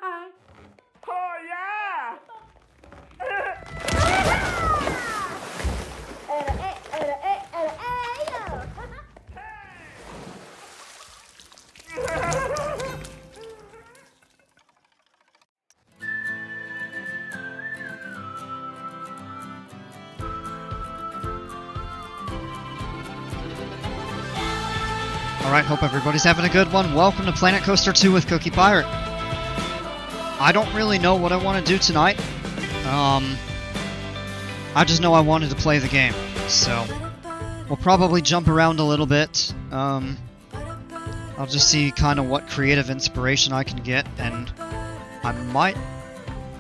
Oh yeah! Alright, hope everybody's having a good one. Welcome to Planet Coaster 2 with Cookie Pirate. I don't really know what I want to do tonight. I just know I wanted to play the game, so we'll probably jump around a little bit. I'll just see kind of what creative inspiration I can get, and I might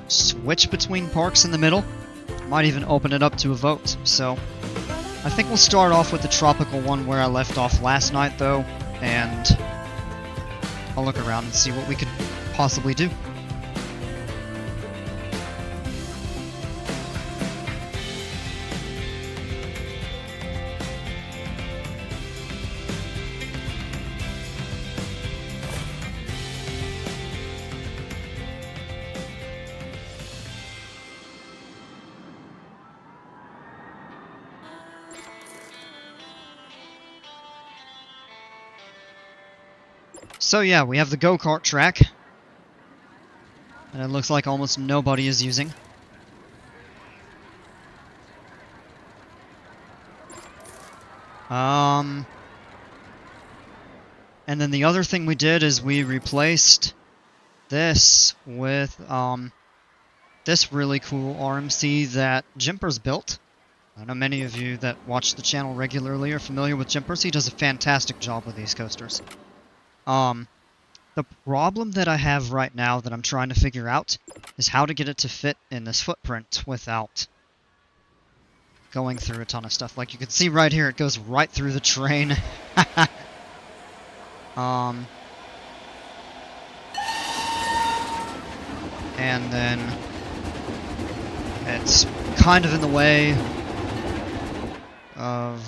switch between parks in the middle. Might even open it up to a vote, so I think we'll start off with the tropical one where I left off last night, though, and I'll look around and see what we could possibly do. So yeah, we have the go-kart track, and it looks like almost nobody is using. And then the other thing we did is we replaced this with this really cool RMC that Jimper's built. I know many of you that watch the channel regularly are familiar with Jimpers. He does a fantastic job with these coasters. The problem that I have right now that I'm trying to figure out is how to get it to fit in this footprint without going through a ton of stuff. Like you can see right here, it goes right through the train. And then it's kind of in the way of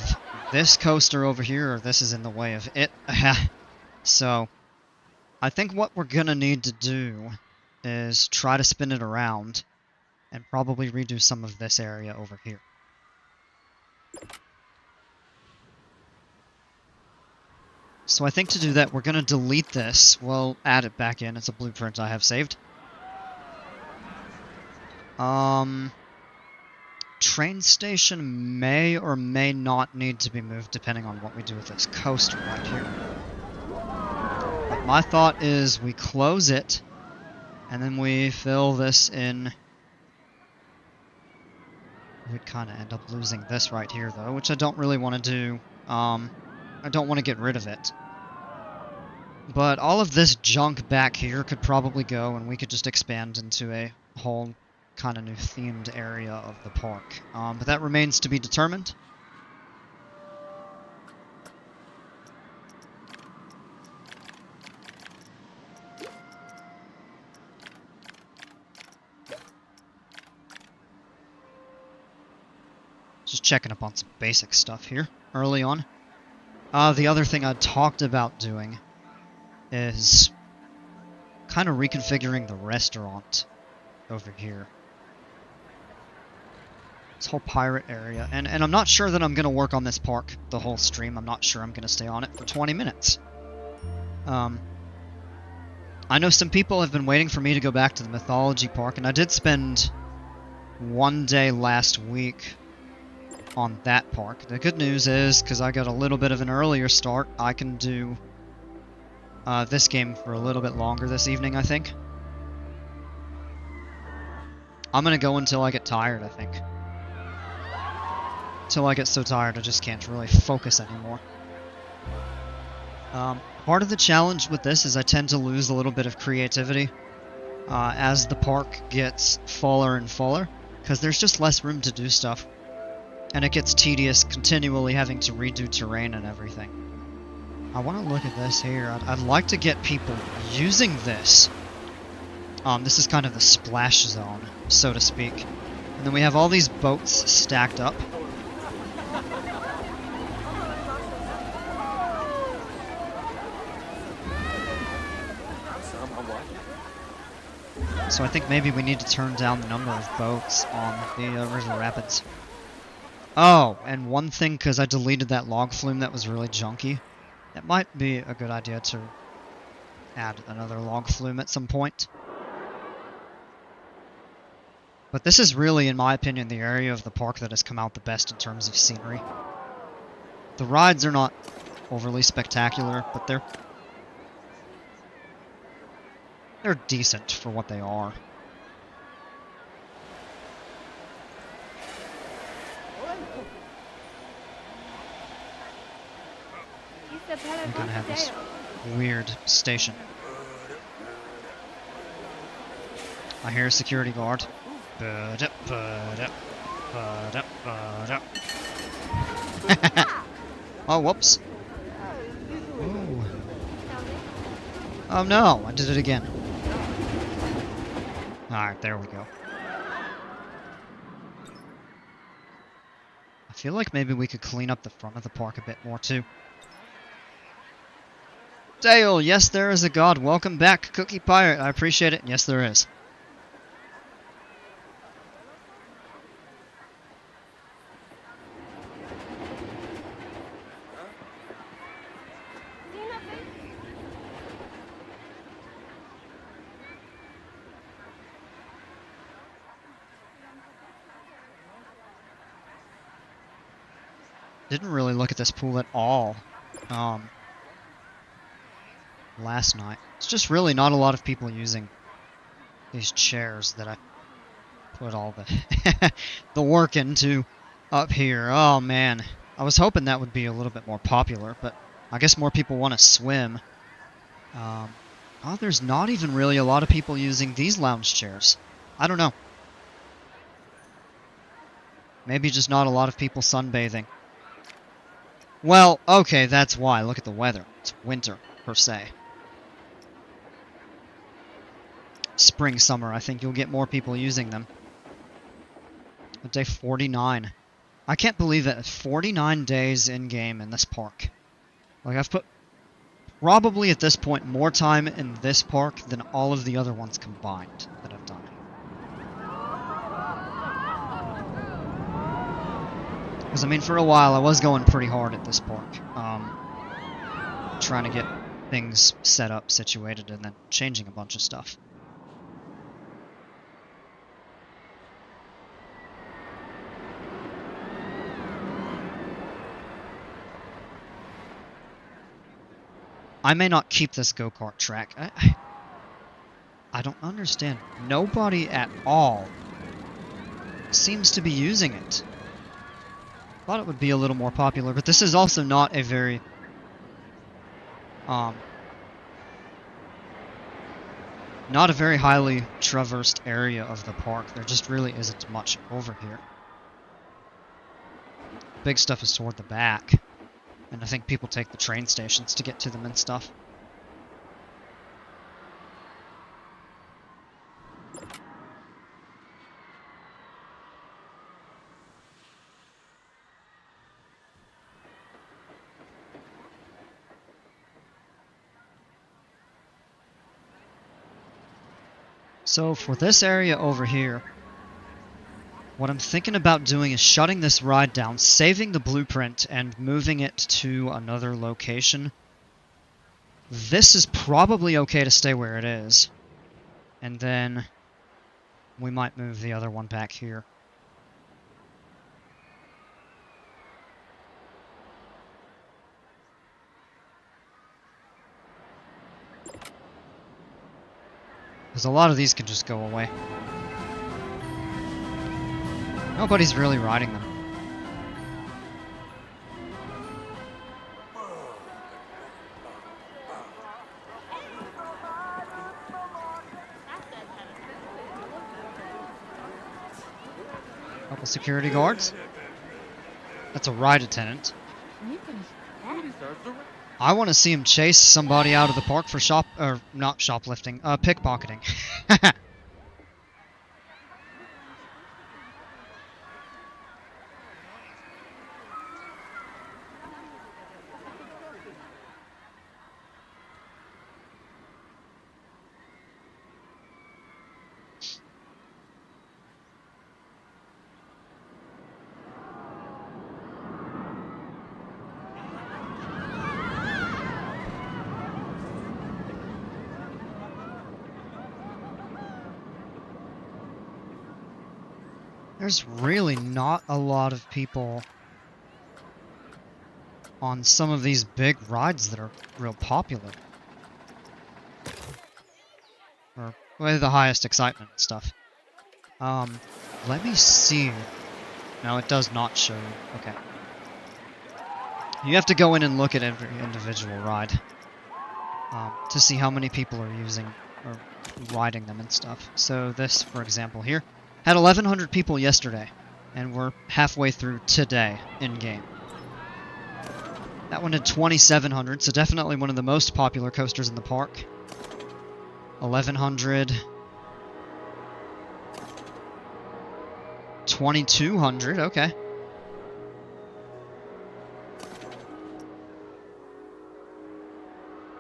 this coaster over here, or this is in the way of it. So I think what we're gonna need to do is try to spin it around and probably redo some of this area over here. So I think to do that, we're gonna delete this. We'll add it back in. It's a blueprint I have saved. Train station may or may not need to be moved depending on what we do with this coaster right here. But my thought is we close it, and then we fill this in. We'd kind of end up losing this right here, though, which I don't really want to do. I don't want to get rid of it. But all of this junk back here could probably go, and we could just expand into a whole kind of new themed area of the park. But that remains to be determined. Just checking up on some basic stuff here early on. The other thing I talked about doing is kind of reconfiguring the restaurant over here. This whole pirate area. And I'm not sure that I'm going to work on this park the whole stream. I'm not sure I'm going to stay on it for 20 minutes. I know some people have been waiting for me to go back to the mythology park, and I did spend one day last week on that park. The good news is, because I got a little bit of an earlier start, I can do this game for a little bit longer this evening, I think. I'm going to go until I get tired, I think. Until I get so tired I just can't really focus anymore. Part of the challenge with this is I tend to lose a little bit of creativity as the park gets fuller and fuller, because there's just less room to do stuff. And it gets tedious continually having to redo terrain and everything. I want to look at this here. I'd like to get people using this. This is kind of the splash zone, so to speak. And then we have all these boats stacked up. So I think maybe we need to turn down the number of boats on the river rapids. Oh, and one thing, because I deleted that log flume that was really junky, it might be a good idea to add another log flume at some point. But this is really, in my opinion, the area of the park that has come out the best in terms of scenery. The rides are not overly spectacular, but they're decent for what they are. We kind of have this weird station. I hear a security guard. Oh, whoops. Ooh. Oh no, I did it again. Alright, there we go. I feel like maybe we could clean up the front of the park a bit more too. Dale, yes there is a god. Welcome back, Cookie Pirate. I appreciate it. Yes there is. Didn't really look at this pool at all last night. It's just really not a lot of people using these chairs that I put all the the work into up here. Oh man, I was hoping that would be a little bit more popular, but I guess more people want to swim. Oh, there's not even really a lot of people using these lounge chairs. I don't know. Maybe just not a lot of people sunbathing. Well, okay, that's why. Look at the weather. It's winter, per se. Spring, summer, I think you'll get more people using them. Day 49. I can't believe it. 49 days in-game in this park. Like, I've put probably at this point more time in this park than all of the other ones combined that I've done. Because, I mean, for a while I was going pretty hard at this park. Trying to get things set up, situated, and then changing a bunch of stuff. I may not keep this go-kart track. I don't understand. Nobody at all seems to be using it. Thought it would be a little more popular, but this is also not a very not a very highly traversed area of the park. There just really isn't much over here. Big stuff is toward the back, and I think people take the train stations to get to them and stuff. So for this area over here, what I'm thinking about doing is shutting this ride down, saving the blueprint, and moving it to another location. This is probably okay to stay where it is. And then we might move the other one back here. Because a lot of these can just go away. Nobody's really riding them. Couple security guards. That's a ride attendant. I want to see him chase somebody out of the park for not shoplifting, pickpocketing. There's really not a lot of people on some of these big rides that are real popular. Or with the highest excitement and stuff. Let me see. No, it does not show you. Okay. You have to go in and look at every individual ride to see how many people are using or riding them and stuff. So this, for example, here had 1,100 people yesterday, and we're halfway through today in-game. That one had 2,700, so definitely one of the most popular coasters in the park. 1,100. 2,200, okay.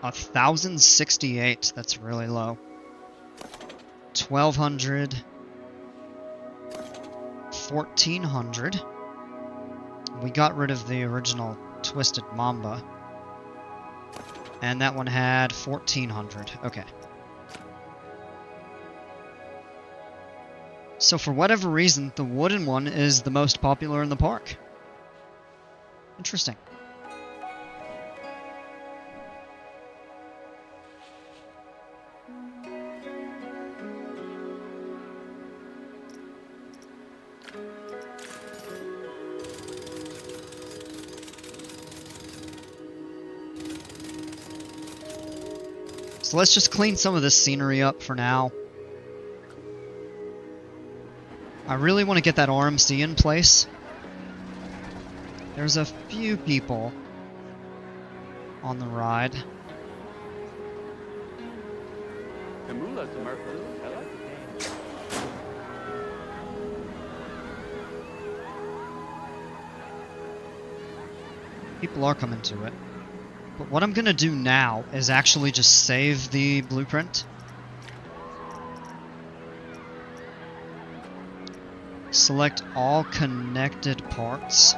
A 1,068, that's really low. 1,200. 1,400. We got rid of the original Twisted Mamba. And that one had 1,400, okay. So for whatever reason, the wooden one is the most popular in the park. Interesting. So let's just clean some of this scenery up for now. I really want to get that RMC in place. There's a few people on the ride. People are coming to it. But what I'm going to do now is actually just save the blueprint. Select all connected parts.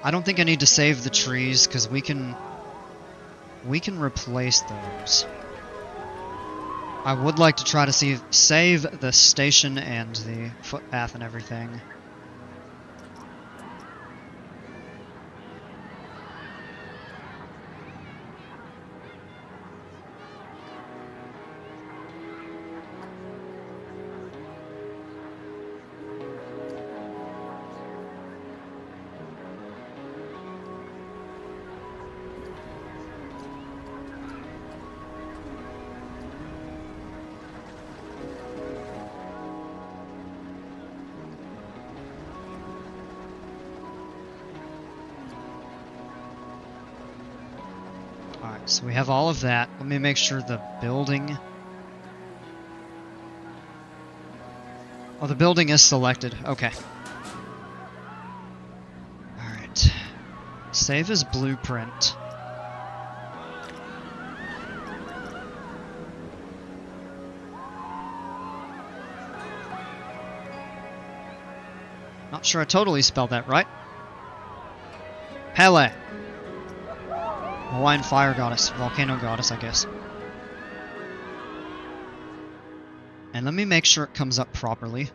I don't think I need to save the trees because we can replace those. I would like to try to save the station and the footpath and everything. Alright, so we have all of that. Let me make sure the building... Oh, the building is selected. Okay. Alright. Save as blueprint. Not sure I totally spelled that right. Pele. Hawaiian fire goddess, volcano goddess, I guess. And let me make sure it comes up properly.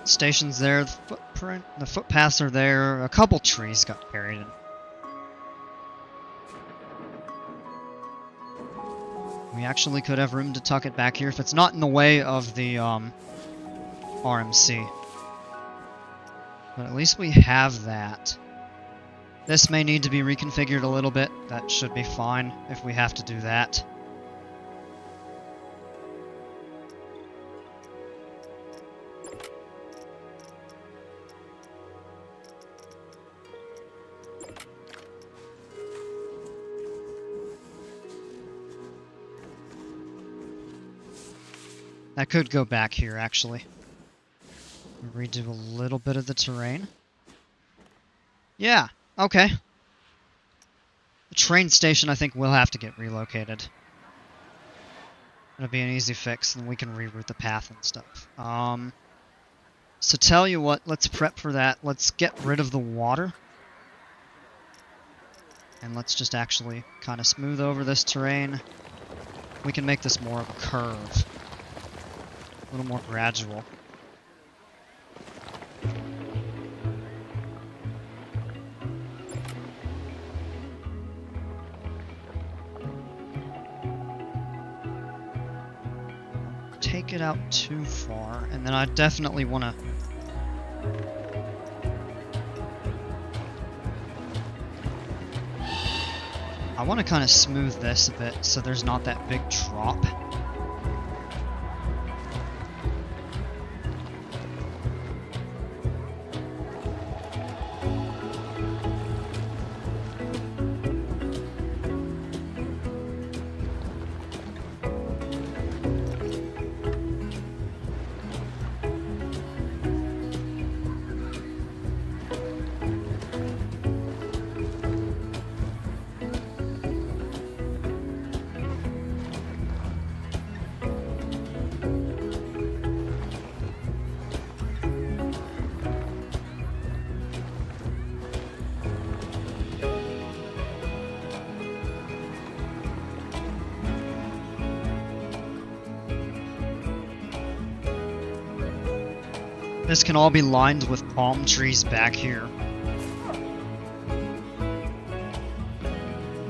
Station's there, the footpaths are there, a couple trees got buried in. We actually could have room to tuck it back here if it's not in the way of the RMC. But at least we have that. This may need to be reconfigured a little bit. That should be fine if we have to do that. That could go back here, actually. redo a little bit of the terrain. Yeah, okay. The train station, I think, will have to get relocated. It'll be an easy fix, and we can reroute the path and stuff. So tell you what, let's prep for that. Let's get rid of the water. And let's just actually kind of smooth over this terrain. We can make this more of a curve. A little more gradual. Take it out too far, and then I definitely want to... I want to kind of smooth this a bit so there's not that big drop. This can all be lined with palm trees back here.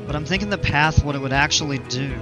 But I'm thinking the path, what it would actually do...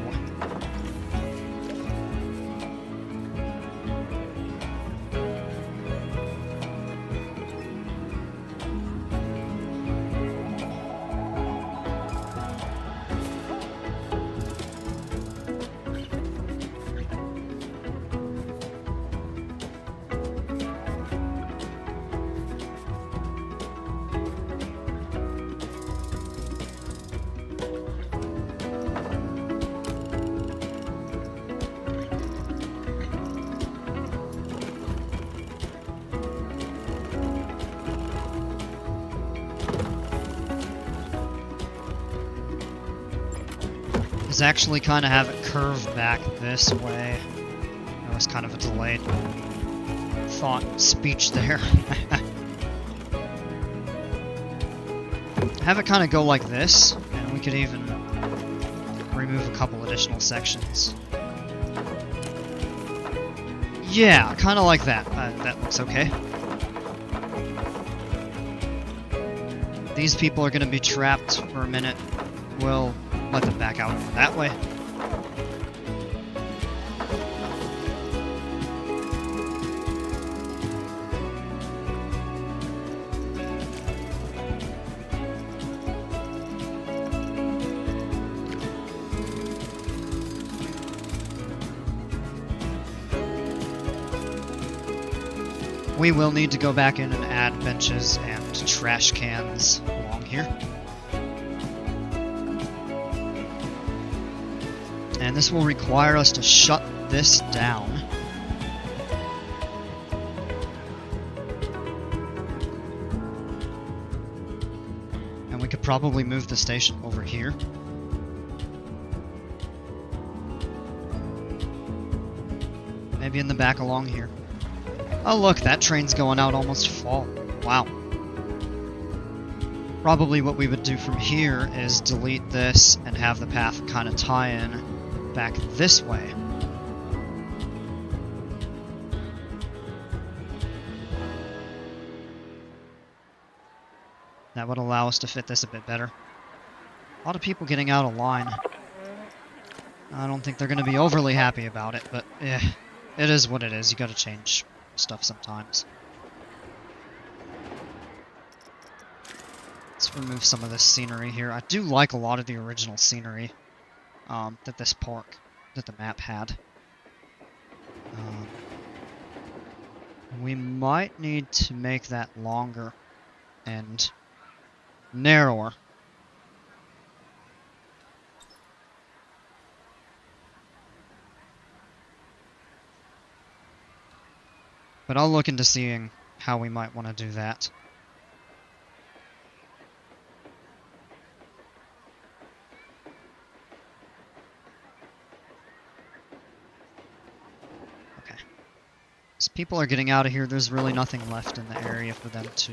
is actually kind of have it curve back this way. That was kind of a delayed thought speech there. Have it kind of go like this, and we could even remove a couple additional sections. Yeah, kind of like that. That looks okay. These people are going to be trapped for a minute. We'll let them back out that way. We will need to go back in and add benches and trash cans along here. And this will require us to shut this down. And we could probably move the station over here. Maybe in the back along here. Oh look, that train's going out almost full. Wow. Probably what we would do from here is delete this and have the path kind of tie in back this way. That would allow us to fit this a bit better. A lot of people getting out of line. I don't think they're going to be overly happy about it, but it is what it is. You got to change stuff sometimes. Let's remove some of this scenery here. I do like a lot of the original scenery that this park, that the map had. We might need to make that longer and narrower. But I'll look into seeing how we might want to do that. Okay. As people are getting out of here, there's really nothing left in the area for them to...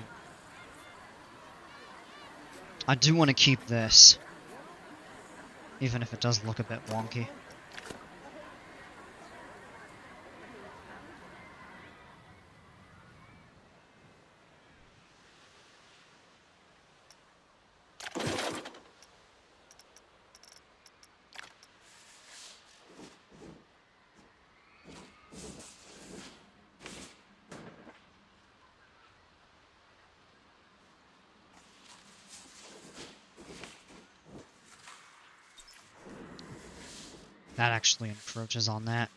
I do want to keep this, even if it does look a bit wonky. That actually encroaches on that.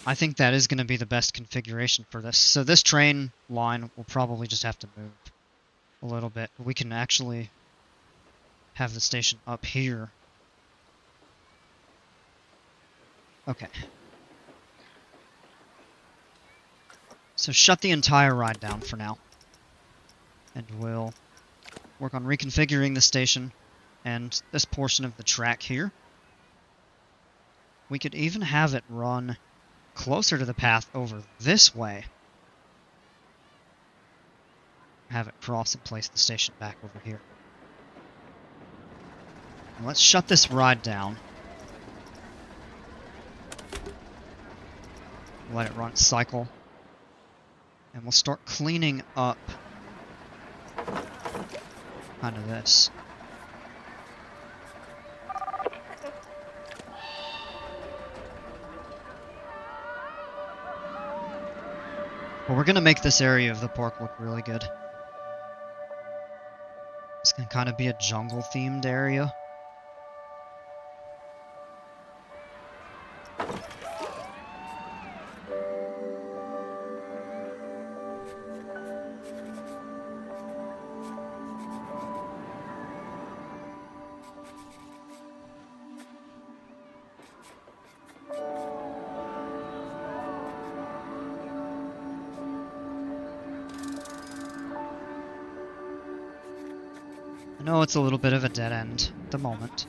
I think that is going to be the best configuration for this. So this train line will probably just have to move a little bit. We can actually have the station up here. Okay. So shut the entire ride down for now. And we'll work on reconfiguring the station and this portion of the track here. We could even have it run closer to the path over this way. Have it cross and place the station back over here. And let's shut this ride down. Let it run its cycle. And we'll start cleaning up kind of this. But we're going to make this area of the park look really good. It's going to kind of be a jungle-themed area. I know it's a little bit of a dead end at the moment.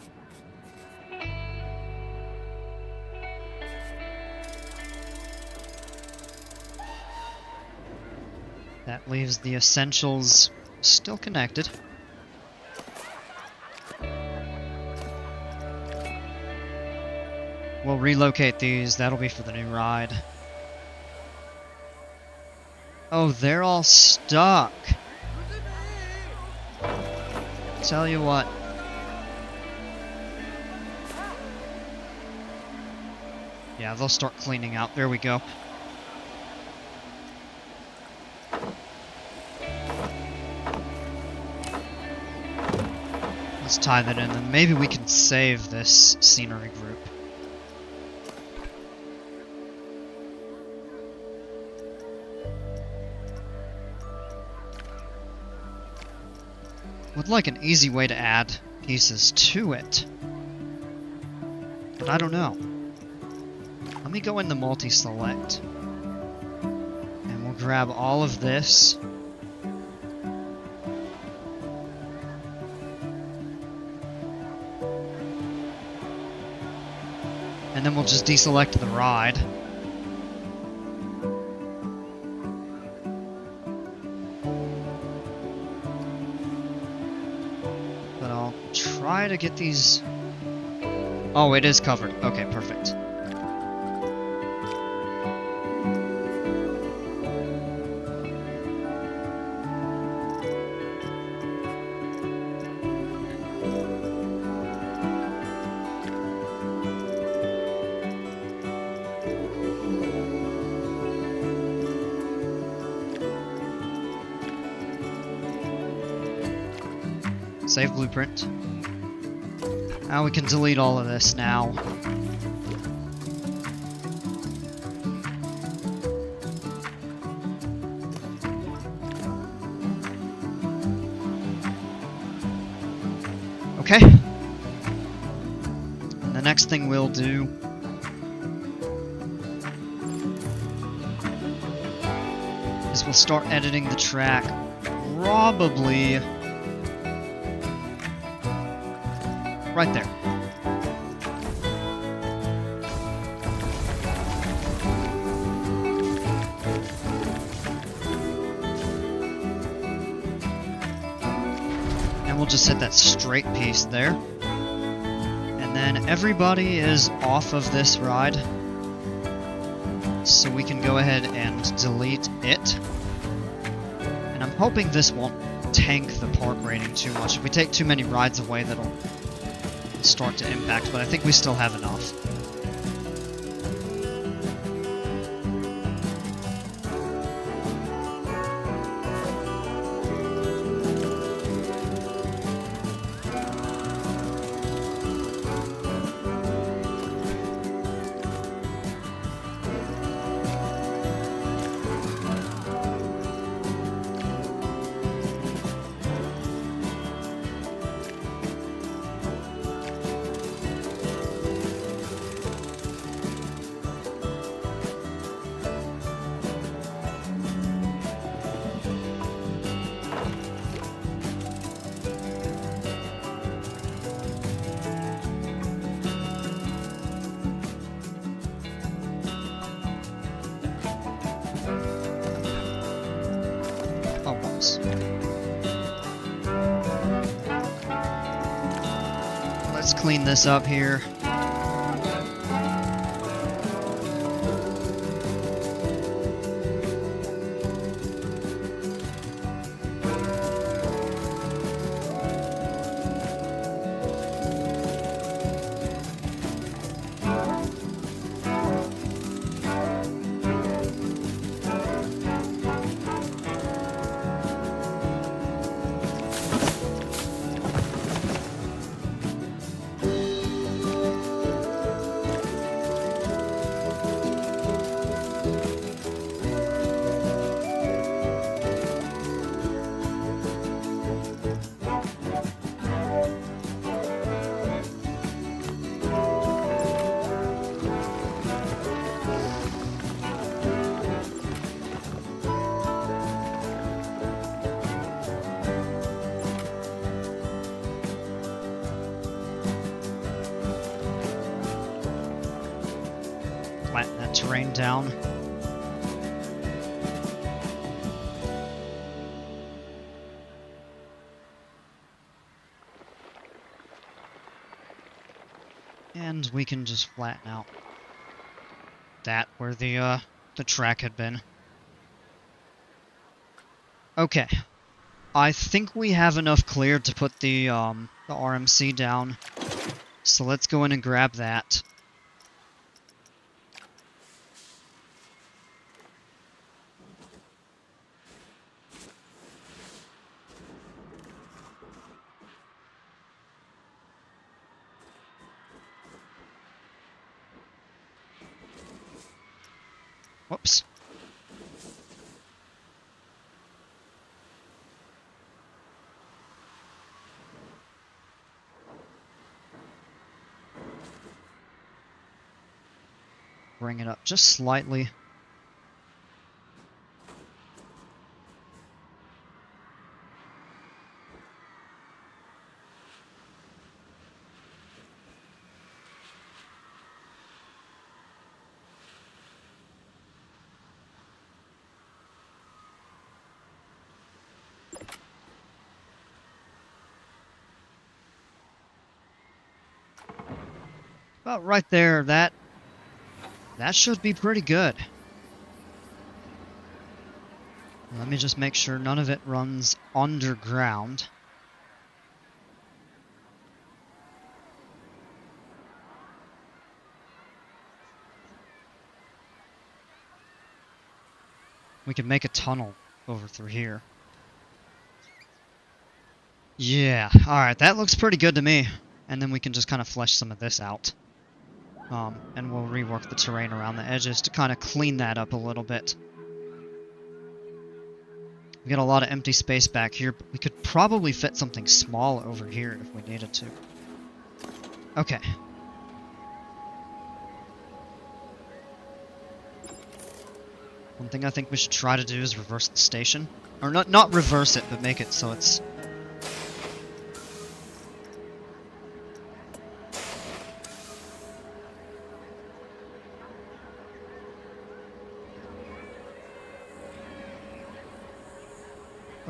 That leaves the essentials still connected. We'll relocate these, that'll be for the new ride. Oh, they're all stuck. Tell you what. Yeah, they'll start cleaning out. There we go. Let's tie that in, and maybe we can save this scenery group. Would like an easy way to add pieces to it. But I don't know. Let me go in the multi-select. And we'll grab all of this. And then we'll just deselect the ride. Try to get these... Oh, it is covered. Okay, perfect. Save blueprint. Now we can delete all of this now. Okay. And the next next thing we'll do is we'll start editing the track probably right there. And we'll just hit that straight piece there. And then everybody is off of this ride. So we can go ahead and delete it. And I'm hoping this won't tank the park rating too much. If we take too many rides away, that'll start to impact, but I think we still have enough. Let's clean this up here. Flatten that terrain down. And we can just flatten out that where the track had been. Okay. I think we have enough cleared to put the RMC down. So let's go in and grab that. Whoops. Bring it up just slightly. About right there, that should be pretty good. Let me just make sure none of it runs underground. We can make a tunnel over through here. Yeah, alright, that looks pretty good to me. And then we can just kind of flesh some of this out. And we'll rework the terrain around the edges to kind of clean that up a little bit. We got a lot of empty space back here, but we could probably fit something small over here if we needed to. Okay. One thing I think we should try to do is reverse the station. Or not reverse it, but make it so it's...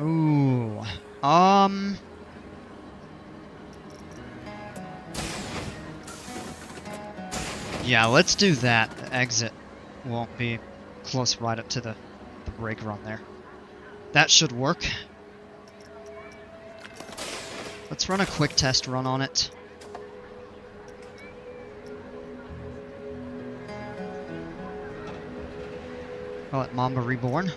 Ooh. Yeah, let's do that. The exit won't be close right up to the brake run there. That should work. Let's run a quick test run on it. Call it Mamba Reborn.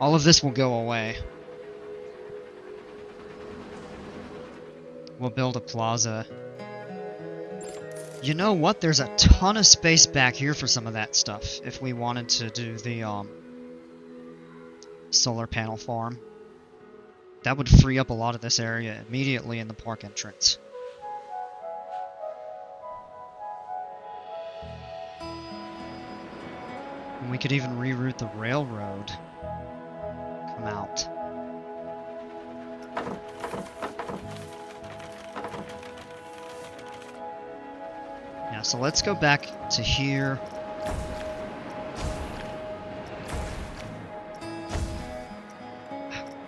All of this will go away. We'll build a plaza. You know what? There's a ton of space back here for some of that stuff, if we wanted to do the, solar panel farm. That would free up a lot of this area immediately in the park entrance. And we could even reroute the railroad. Come out. Yeah, so let's go back to here.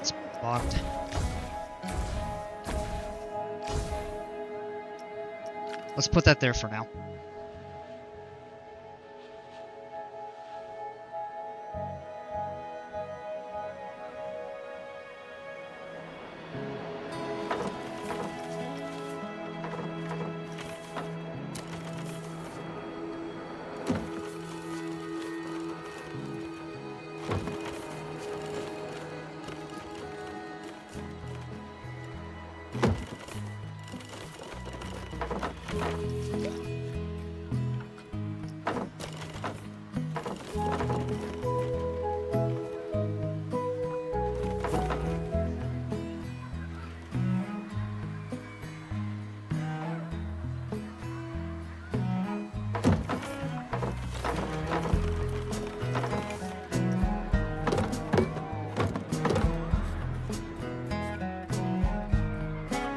It's blocked. Let's put that there for now.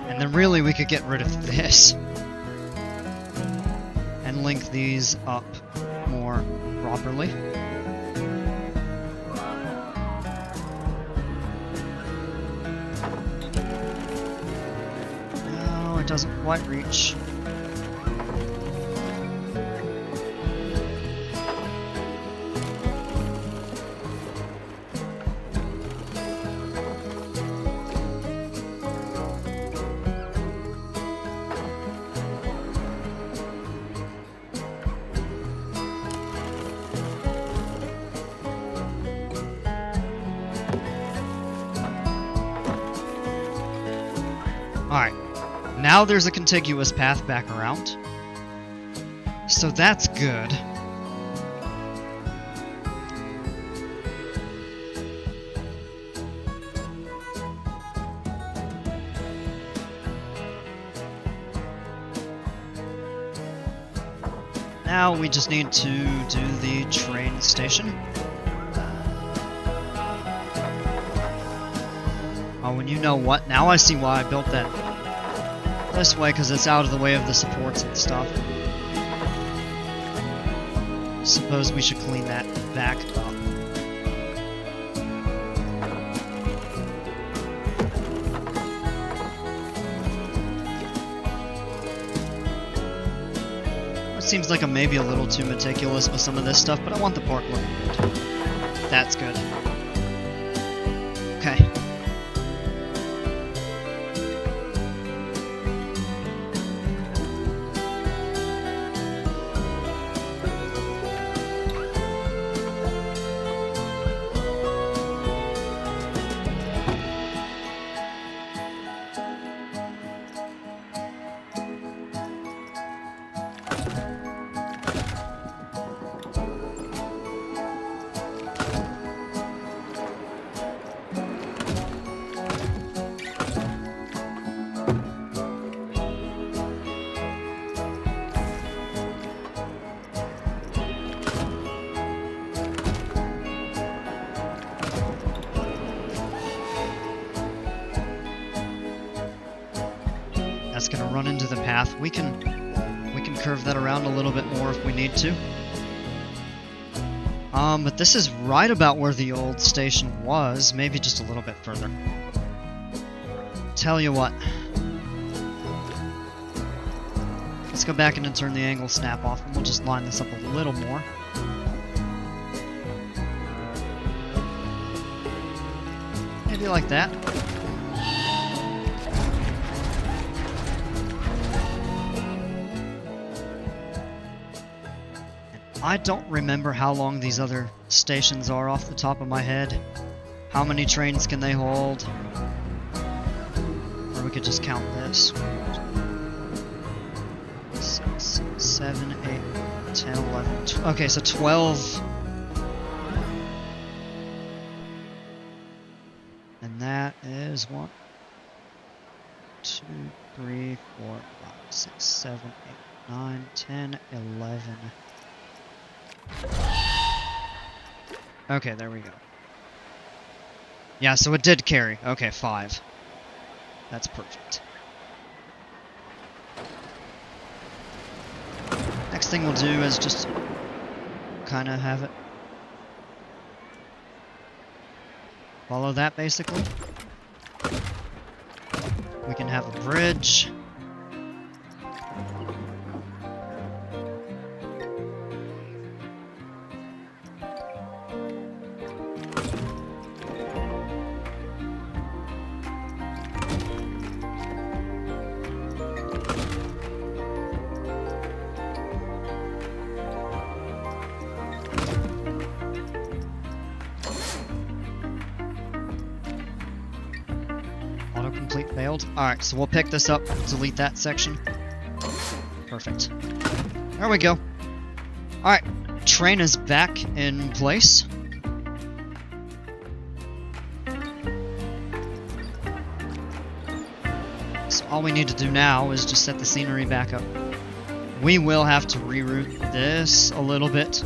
And then really we could get rid of this and link these up more properly. No, it doesn't quite reach. Alright, now there's a contiguous path back around. So that's good. Now we just need to do the train station. Oh, and you know what? Now I see why I built that this way, because it's out of the way of the supports and stuff. Suppose we should clean that back up. It seems like I'm maybe a little too meticulous with some of this stuff, but I want the park looking good. That's good. Okay. That's gonna run into the path. We can curve that around a little bit more if we need to. But this is right about where the old station was, maybe just a little bit further. Tell you what. Let's go back in and turn the angle snap off, and we'll just line this up a little more. Maybe like that. I don't remember how long these other stations are off the top of my head. How many trains can they hold? Or we could just count this. 6, 7, 8, 10, 11. Okay, so 12. And that is 1, 2, 3, 4, 5, 6, 7, 8, 9, 10, 11. Okay, there we go. Yeah, so it did carry. Okay, 5. That's perfect. Next thing we'll do is just kind of have it follow that, basically. We can have a bridge. Autocomplete failed. Alright, so we'll pick this up, delete that section. Perfect. There we go. Alright, train is back in place. So all we need to do now is just set the scenery back up. We will have to reroute this a little bit.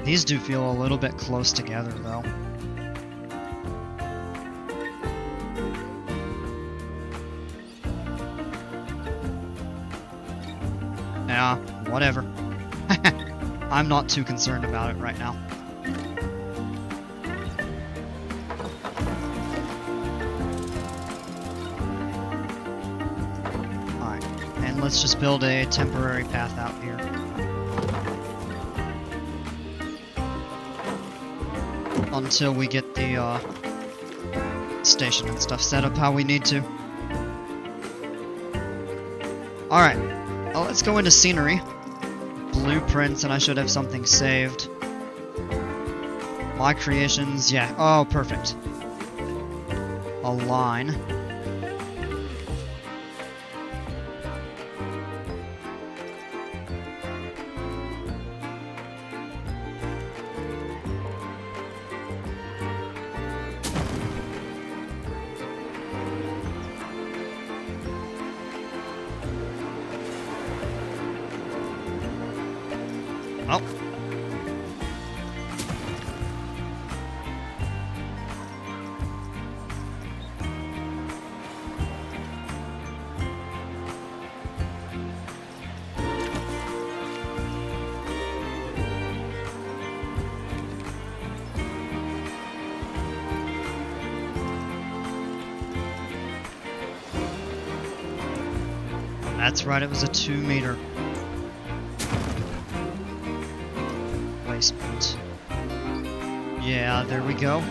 These do feel a little bit close together, though. Yeah, whatever. I'm not too concerned about it right now. Alright, and let's just build a temporary path out here. Until we get the station and stuff set up how we need to. Alright, let's go into scenery. Blueprints, and I should have something saved. My creations, yeah. Oh, perfect. A line. Oh. That's right, it was a 2-meter placement. Yeah, there we go.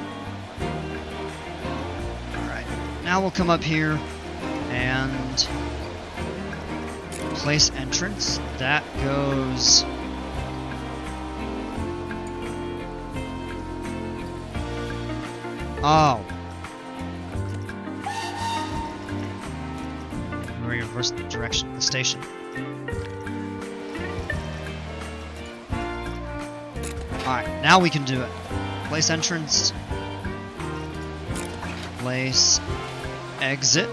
Alright, now we'll come up here and place entrance. That goes... Oh. Reverse the direction of the station. Alright, now we can do it. Place entrance. Place exit.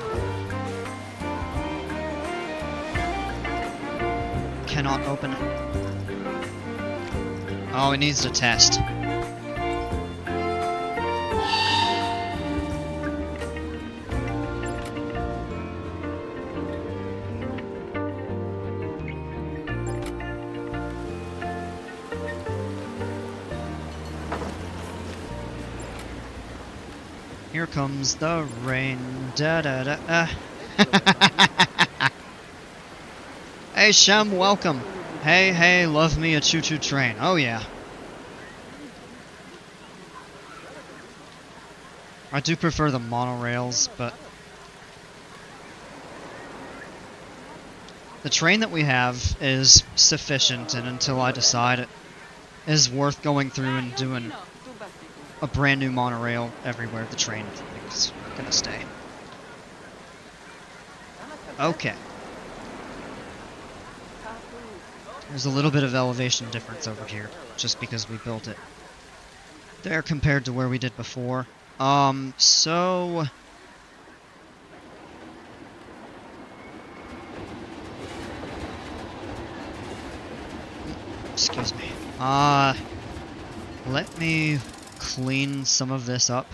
Cannot open it. Oh, it needs to test. Here comes the rain. Da da da. Hey Shem, welcome. Hey, hey, love me a choo-choo train. Oh yeah. I do prefer the monorails, but the train that we have is sufficient, and until I decide it is worth going through and doing a brand new monorail everywhere, the train is gonna stay. Okay. There's a little bit of elevation difference over here, just because we built it there compared to where we did before. So... Excuse me. Let me clean some of this up.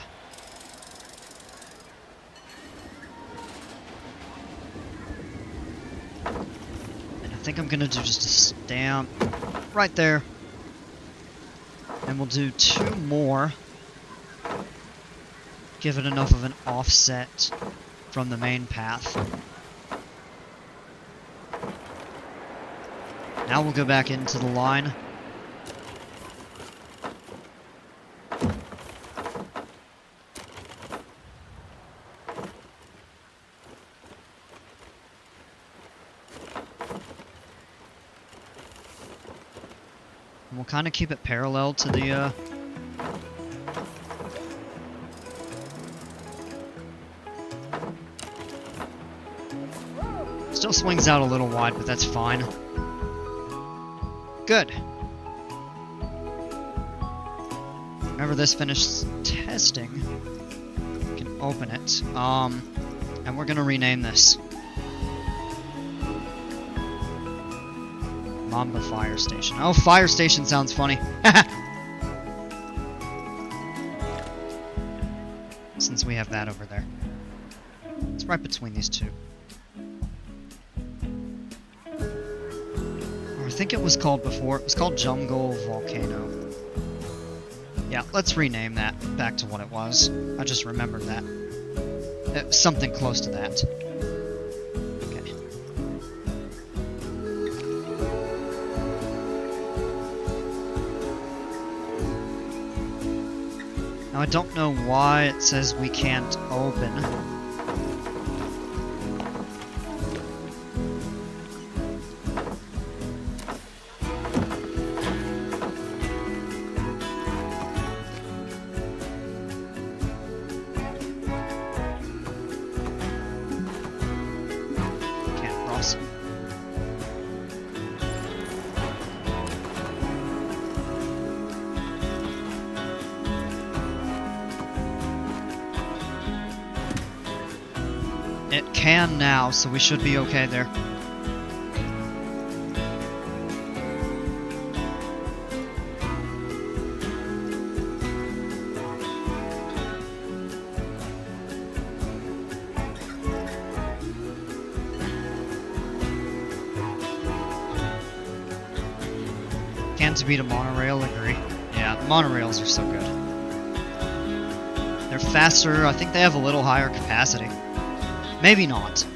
And I think I'm gonna do just a stamp right there. And we'll do 2 more. Give it enough of an offset from the main path. Now we'll go back into the line. And we'll kind of keep it parallel to the still swings out a little wide, but that's fine. Good. Whenever this finishes testing, we can open it. And we're gonna rename this Mamba Fire Station. Oh, Fire Station sounds funny. Since we have that over there. It's right between these two. I think it was called before. It was called Jungle Volcano. Yeah, let's rename that back to what it was. I just remembered that. Something close to that. Okay. Now I don't know why it says we can't open. It can now, so we should be okay there. Can't beat a monorail, agree. Yeah, the monorails are so good. They're faster, I think they have a little higher capacity. Maybe not.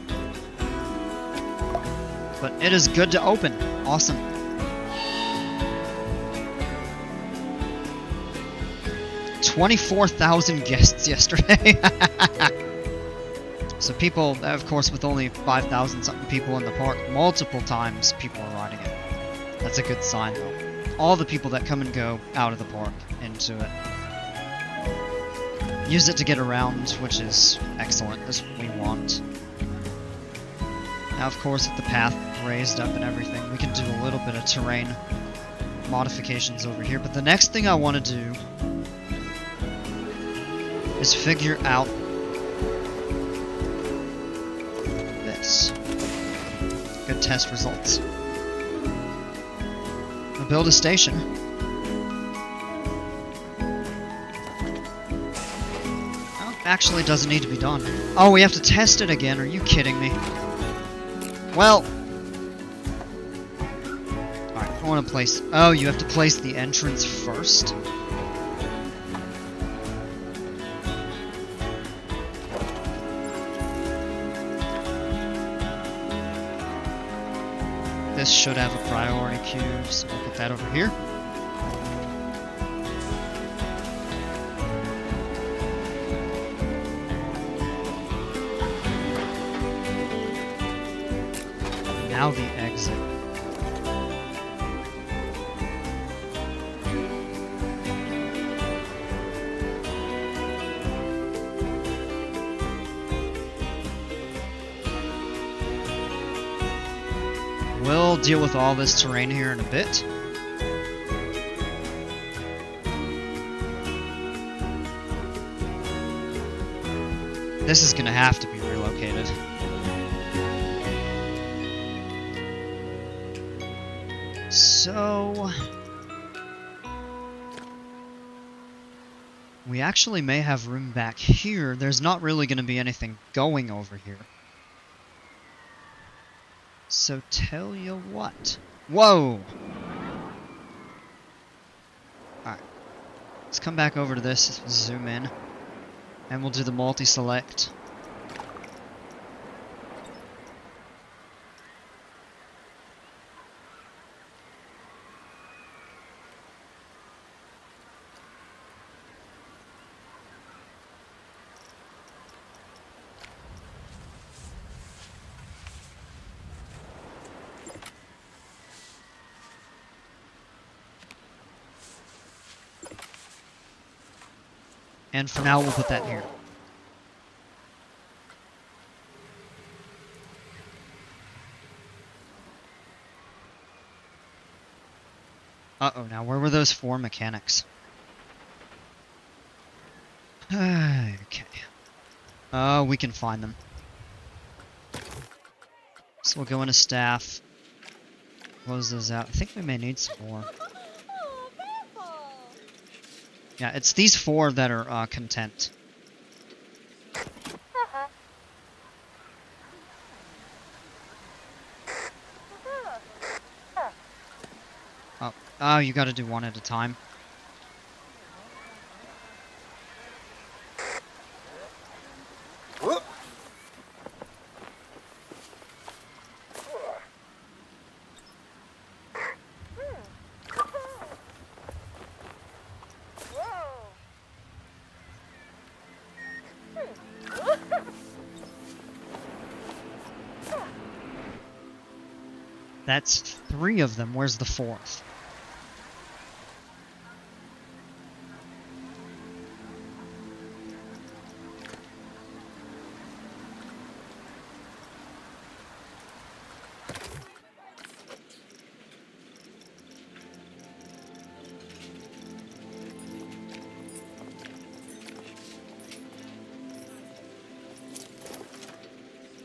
But it is good to open. Awesome. $24,000 guests yesterday. So people, of course, with only 5,000 something people in the park, multiple times people are riding it. That's a good sign, though. All the people that come and go out of the park into it. Use it to get around, which is excellent. That's what we want. Now, of course, with the path raised up and everything, we can do a little bit of terrain modifications over here. But the next thing I want to do is figure out this. Good test results. We'll build a station. Actually doesn't need to be done. Oh, we have to test it again. Are you kidding me? Well. Alright, I want to place... Oh, you have to place the entrance first? this should have a priority queue, so we'll put that over here. Now the exit. We'll deal with all this terrain here in a bit. This is gonna have to be relocated. So we actually may have room back here. There's not really going to be anything going over here. So tell you what. Whoa! Alright. Let's come back over to this, zoom in, and we'll do the multi-select. And for now, we'll put that here. Uh-oh, now where were those 4 mechanics? Okay. We can find them. So we'll go into staff. Close those out. I think we may need some more. Yeah, it's these 4 that are content. Oh, you gotta do one at a time. That's 3 of them. Where's the 4th?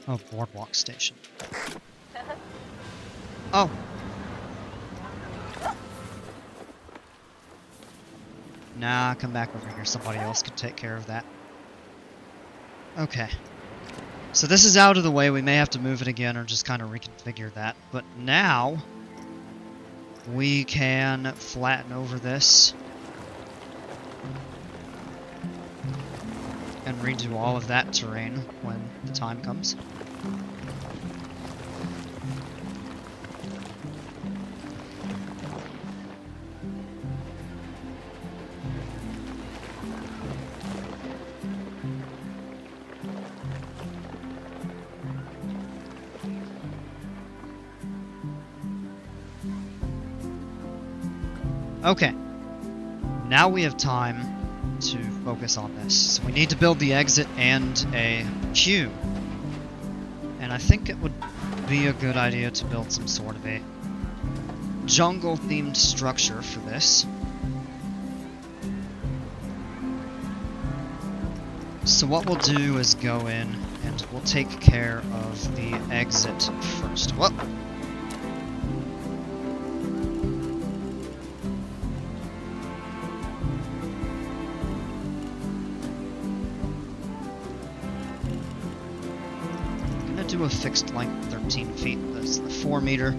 Oh, boardwalk station. Oh. Nah, come back over here. Somebody else can take care of that. Okay. So this is out of the way. We may have to move it again or just kind of reconfigure that. But now we can flatten over this and redo all of that terrain when the time comes. Okay, now we have time to focus on this. So we need to build the exit and a queue. And I think it would be a good idea to build some sort of a jungle-themed structure for this. So what we'll do is go in and we'll take care of the exit first. Whoa! Do a fixed length 13 feet. That's the 4 meter.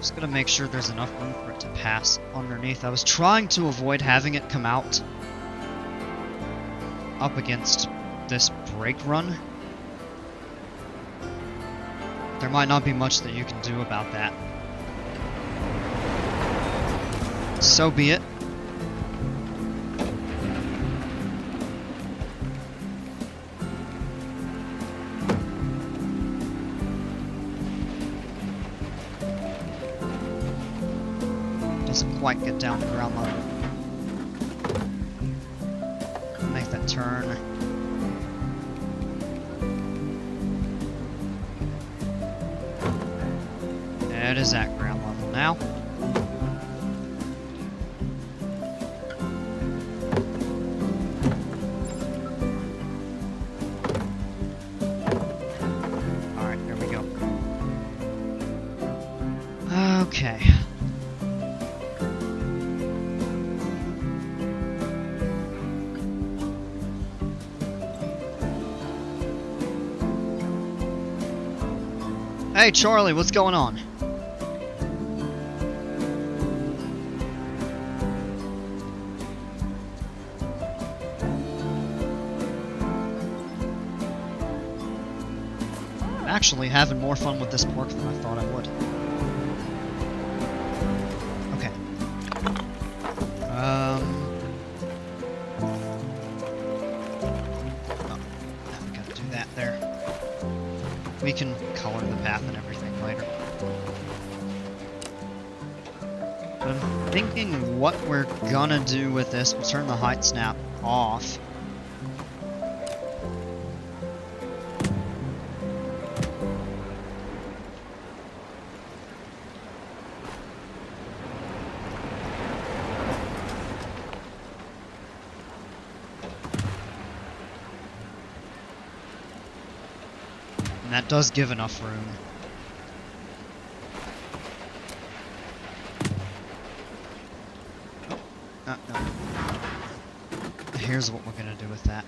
Just gotta make sure there's enough room for it to pass underneath. I was trying to avoid having it come out up against this brake run. There might not be much that you can do about that. So be it. Doesn't quite get down to ground level. Make that turn. It is at ground level now. Alright, here we go. Okay. Hey Charlie, what's going on? I'm actually having more fun with this park than I thought I would. Okay. Oh, now we gotta do that there. We can color the path and everything later. But I'm thinking what we're gonna do with this, we'll turn the height snap off. And that does give enough room. Oh, no. Here's what we're gonna do with that.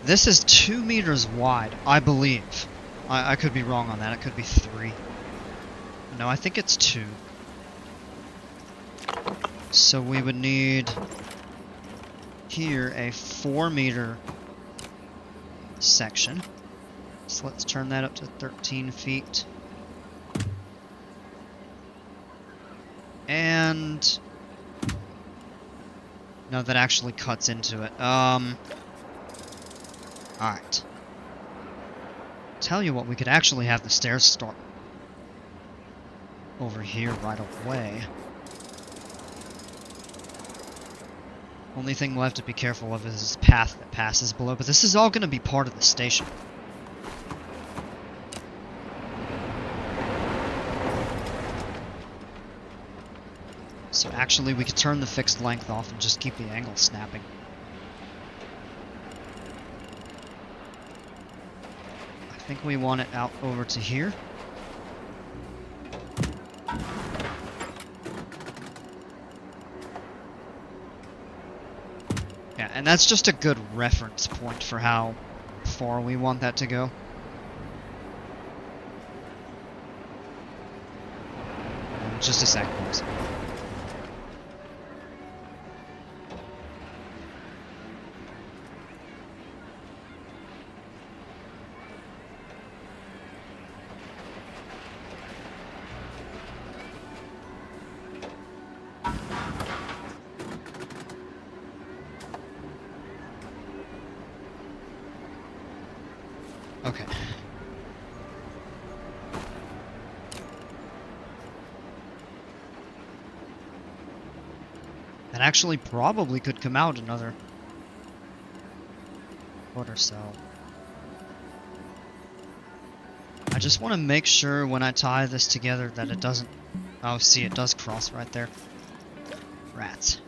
This is 2 meters wide, I believe. I could be wrong on that, it could be 3. No, I think it's 2. So we would need here a 4-meter section. So let's turn that up to 13 feet. And no, that actually cuts into it. Alright. Tell you what, we could actually have the stairs start over here right away. Only thing we'll have to be careful of is this path that passes below, but this is all going to be part of the station. So actually we could turn the fixed length off and just keep the angle snapping. I think we want it out over to here. Yeah, and that's just a good reference point for how far we want that to go. Just a sec, please. Okay. That actually probably could come out another foot or so. I just want to make sure when I tie this together that it doesn't... Oh, see, it does cross right there. Rats.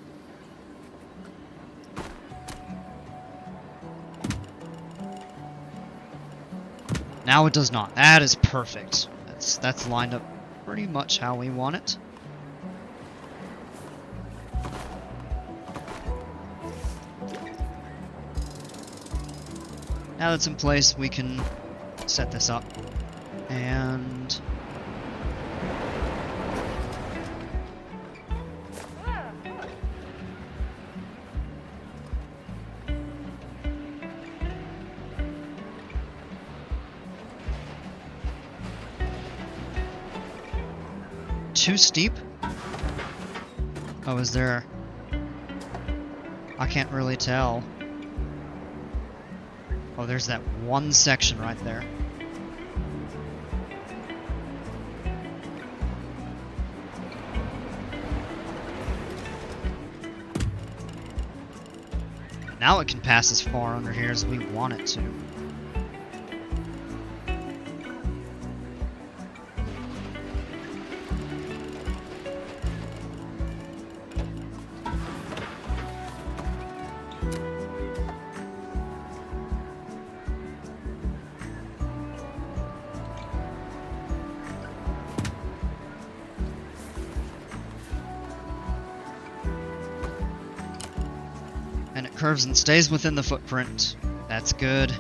Now it does not. That is perfect. That's lined up pretty much how we want it. Now that's in place, we can set this up And too steep? Oh, is there? I can't really tell. Oh, there's that one section right there. Now it can pass as far under here as we want it to. And it curves and stays within the footprint. That's good.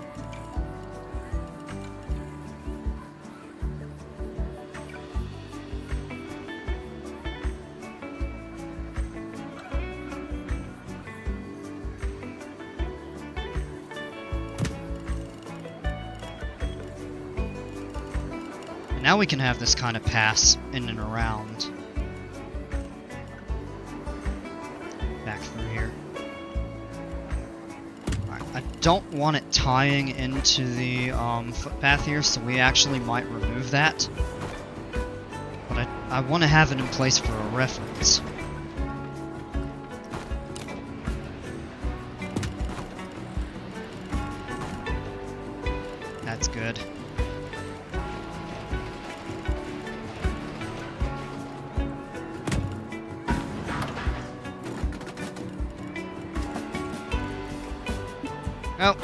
And now we can have this kind of pass in and around. Back through here. I don't want it tying into the footpath here, so we actually might remove that. But I want to have it in place for a reference. That's good. Oh.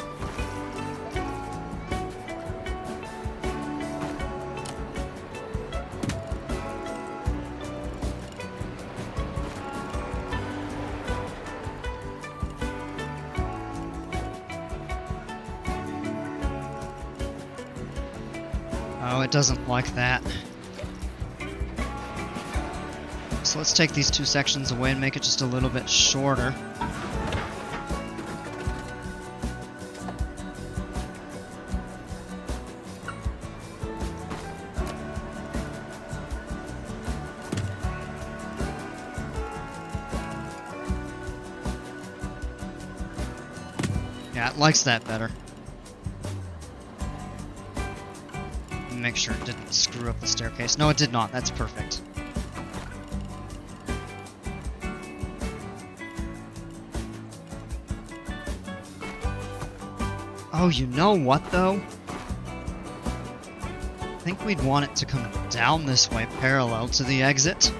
Oh, it doesn't like that. So let's take these two sections away and make it just a little bit shorter. Yeah, it likes that better. Make sure it didn't screw up the staircase. No, it did not. That's perfect. Oh, you know what, though? I think we'd want it to come down this way, parallel to the exit.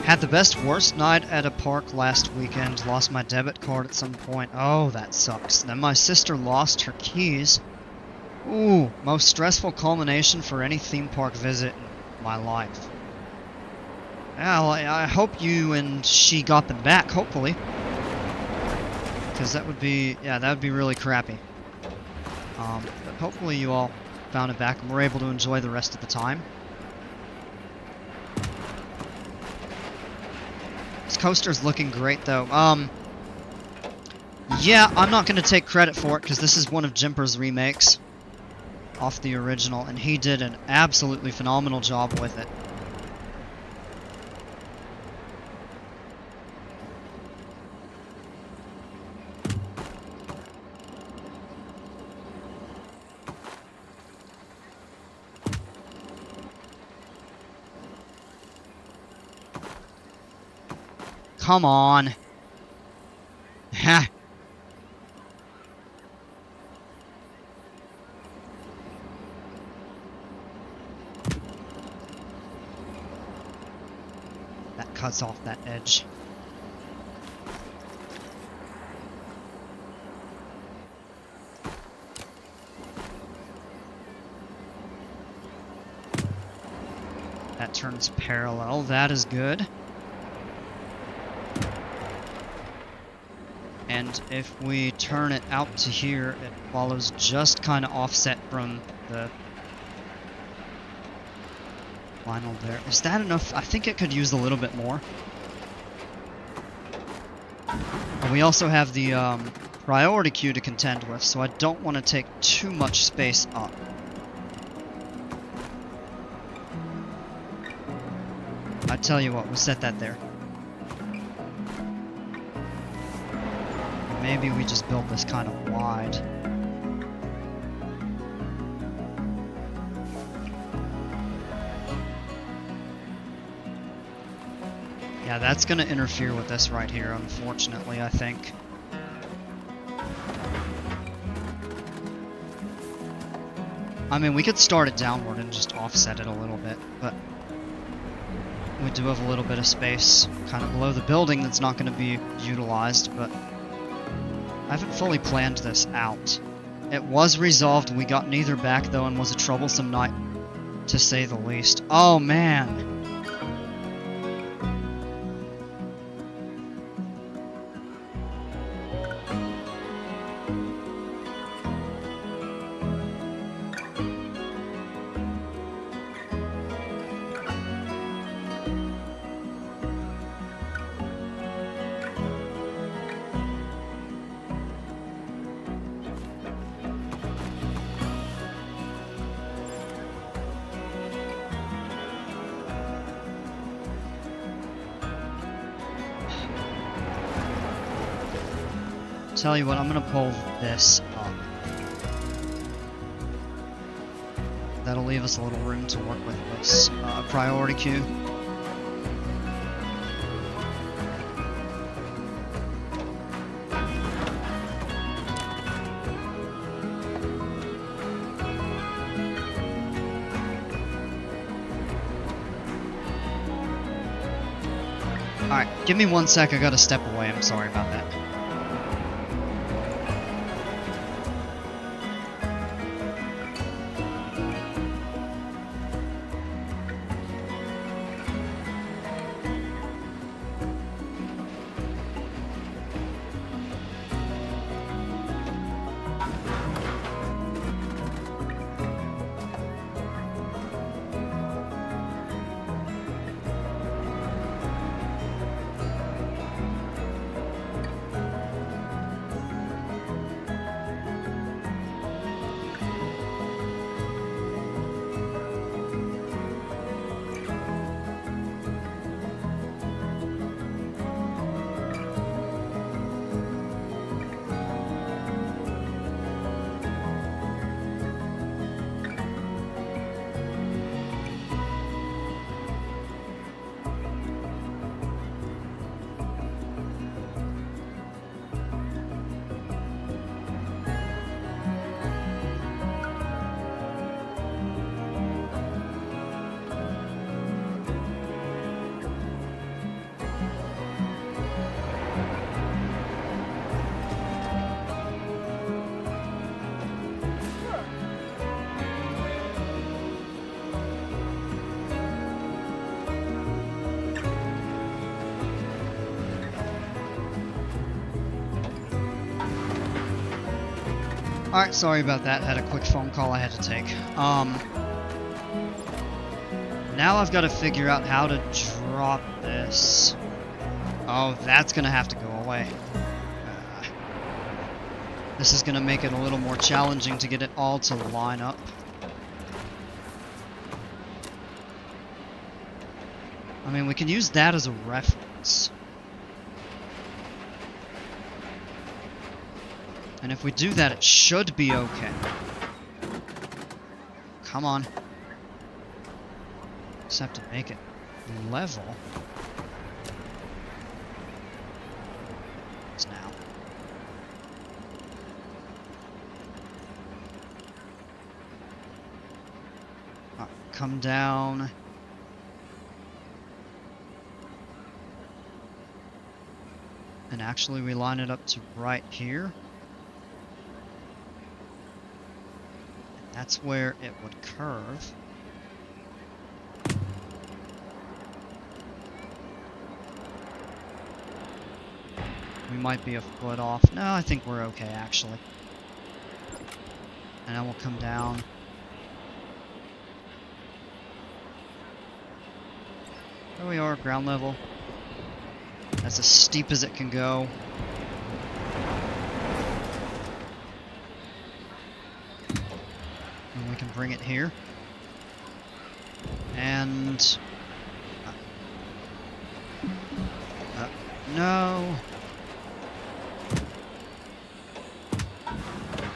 Had the best worst night at a park last weekend. Lost my debit card at some point. Oh, that sucks. Then my sister lost her keys. Ooh, most stressful culmination for any theme park visit in my life. Well, I hope you and she got them back, hopefully. Because that would be, yeah, that would be really crappy. But hopefully you all found it back and were able to enjoy the rest of the time. This coaster's looking great, though. Yeah, I'm not going to take credit for it, because this is one of Jimper's remakes off the original, and he did an absolutely phenomenal job with it. Come on. Ha. cuts off that edge. That turns parallel. That is good. And if we turn it out to here, it follows just kind of offset from the final there. Is that enough? I think it could use a little bit more. And we also have the priority queue to contend with, so I don't want to take too much space up. I tell you what, we'll set that there. Maybe we just build this kind of wide. Yeah, that's going to interfere with this right here, unfortunately, I think. I mean, we could start it downward and just offset it a little bit, but we do have a little bit of space kind of below the building that's not going to be utilized, but I haven't fully planned this out. It was resolved. We got neither back, though, and was a troublesome night, to say the least. Oh, man. Tell you what, I'm gonna pull this up. That'll leave us a little room to work with this priority queue. Alright, give me 1 sec, I gotta step away, I'm sorry about that. Alright, sorry about that. Had a quick phone call I had to take. Now I've got to figure out how to drop this. Oh, that's going to have to go away. This is going to make it a little more challenging to get it all to line up. I mean, we can use that as a reference. And if we do that, it should be okay. Come on. Just have to make it level. It's now. Come down. and actually we line it up to right here. And that's where it would curve. We might be a foot off. No, I think we're okay, actually. And then we'll come down. There we are, ground level. That's as steep as it can go. And we can bring it here. And... no.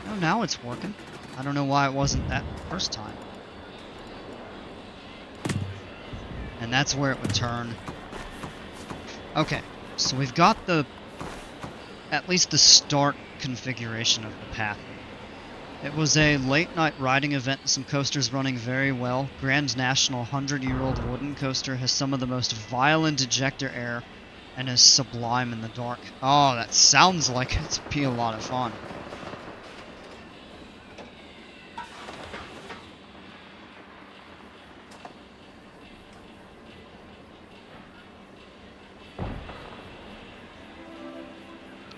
Oh, now it's working. I don't know why it wasn't that first time. And that's where it would turn. Okay, so we've got at least the start configuration of the path. It was a late night riding event and some coasters running very well. Grand National 100-year-old wooden coaster has some of the most violent ejector air and is sublime in the dark. Oh, that sounds like it's be a lot of fun.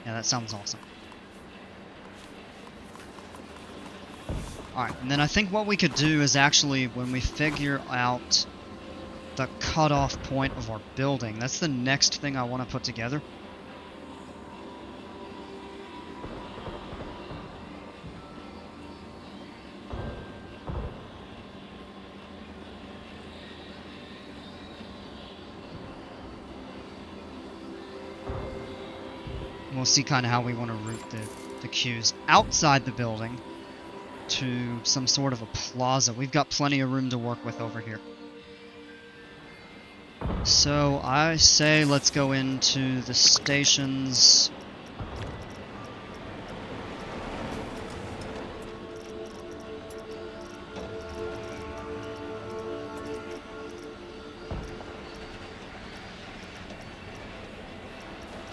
Yeah, that sounds awesome. Alright, and then I think what we could do is actually, when we figure out the cutoff point of our building, that's the next thing I want to put together. We'll see kind of how we want to route the queues outside the building to some sort of a plaza. We've got plenty of room to work with over here. So I say let's go into the stations.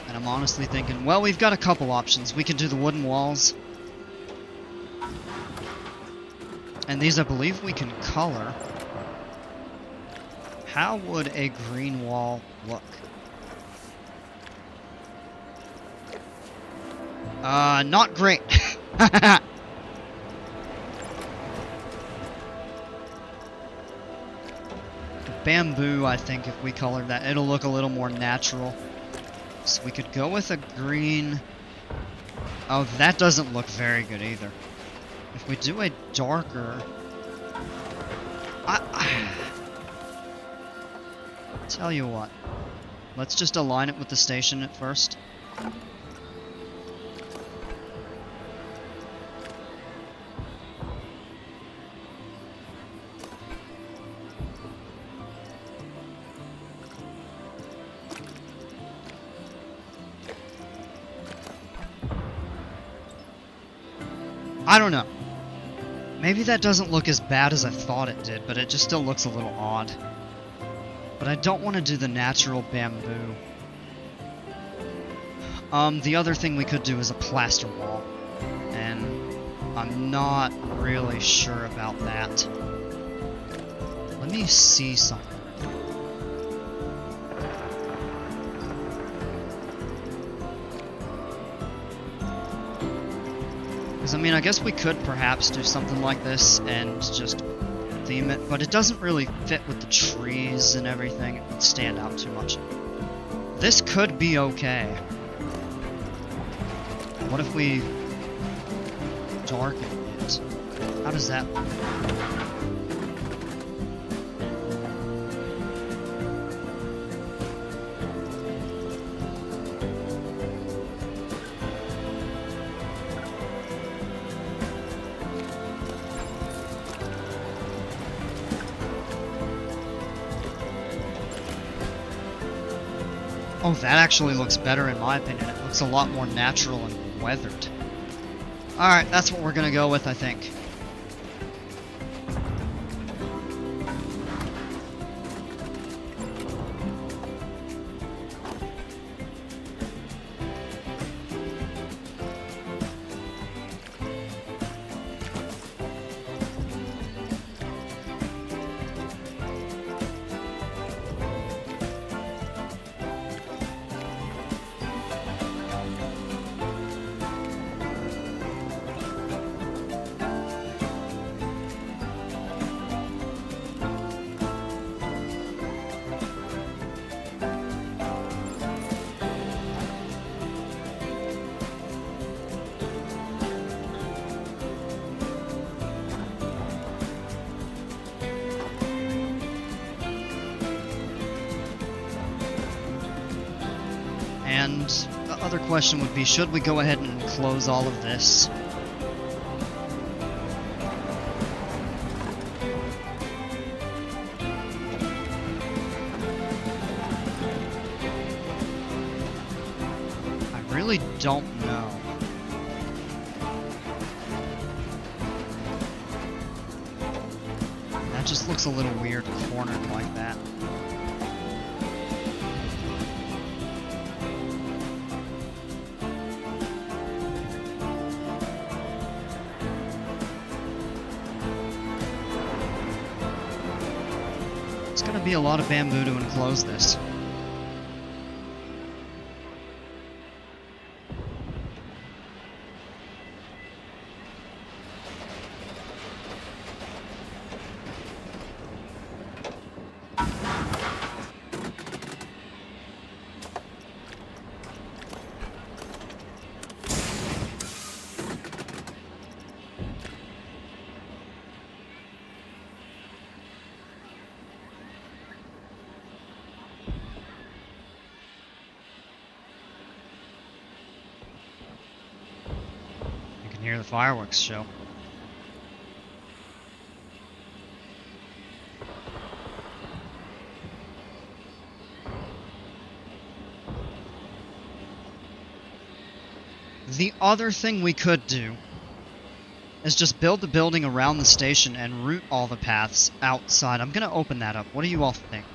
And I'm honestly thinking, well, we've got a couple options. We can do the wooden walls. And these, I believe, we can color. How would a green wall look? Not great. The bamboo, I think, if we colored that, it'll look a little more natural. So we could go with a green. Oh, that doesn't look very good either. If we do a darker... Tell you what. Let's just align it with the station at first. I don't know. Maybe that doesn't look as bad as I thought it did, but it just still looks a little odd. But I don't want to do the natural bamboo. The other thing we could do is a plaster wall. And I'm not really sure about that. Let me see something. Because, I mean, I guess we could perhaps do something like this and just theme it, but it doesn't really fit with the trees and everything. It would stand out too much. This could be okay. What if we darken it? How does that look? Oh, that actually looks better in my opinion. It looks a lot more natural and weathered. Alright, that's what we're gonna go with, I think. And the other question would be, should we go ahead and close all of this? I really don't know. That just looks a little weird cornered like that. It's gonna be a lot of bamboo to enclose this. Hear the fireworks show. The other thing we could do is just build the building around the station and route all the paths outside. I'm gonna open that up. What do you all think?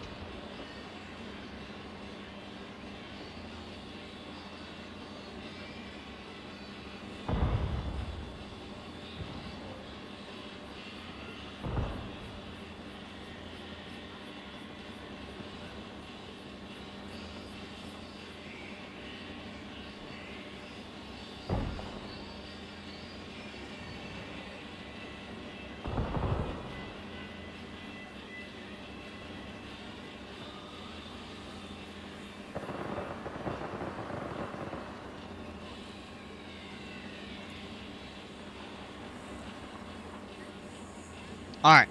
Alright,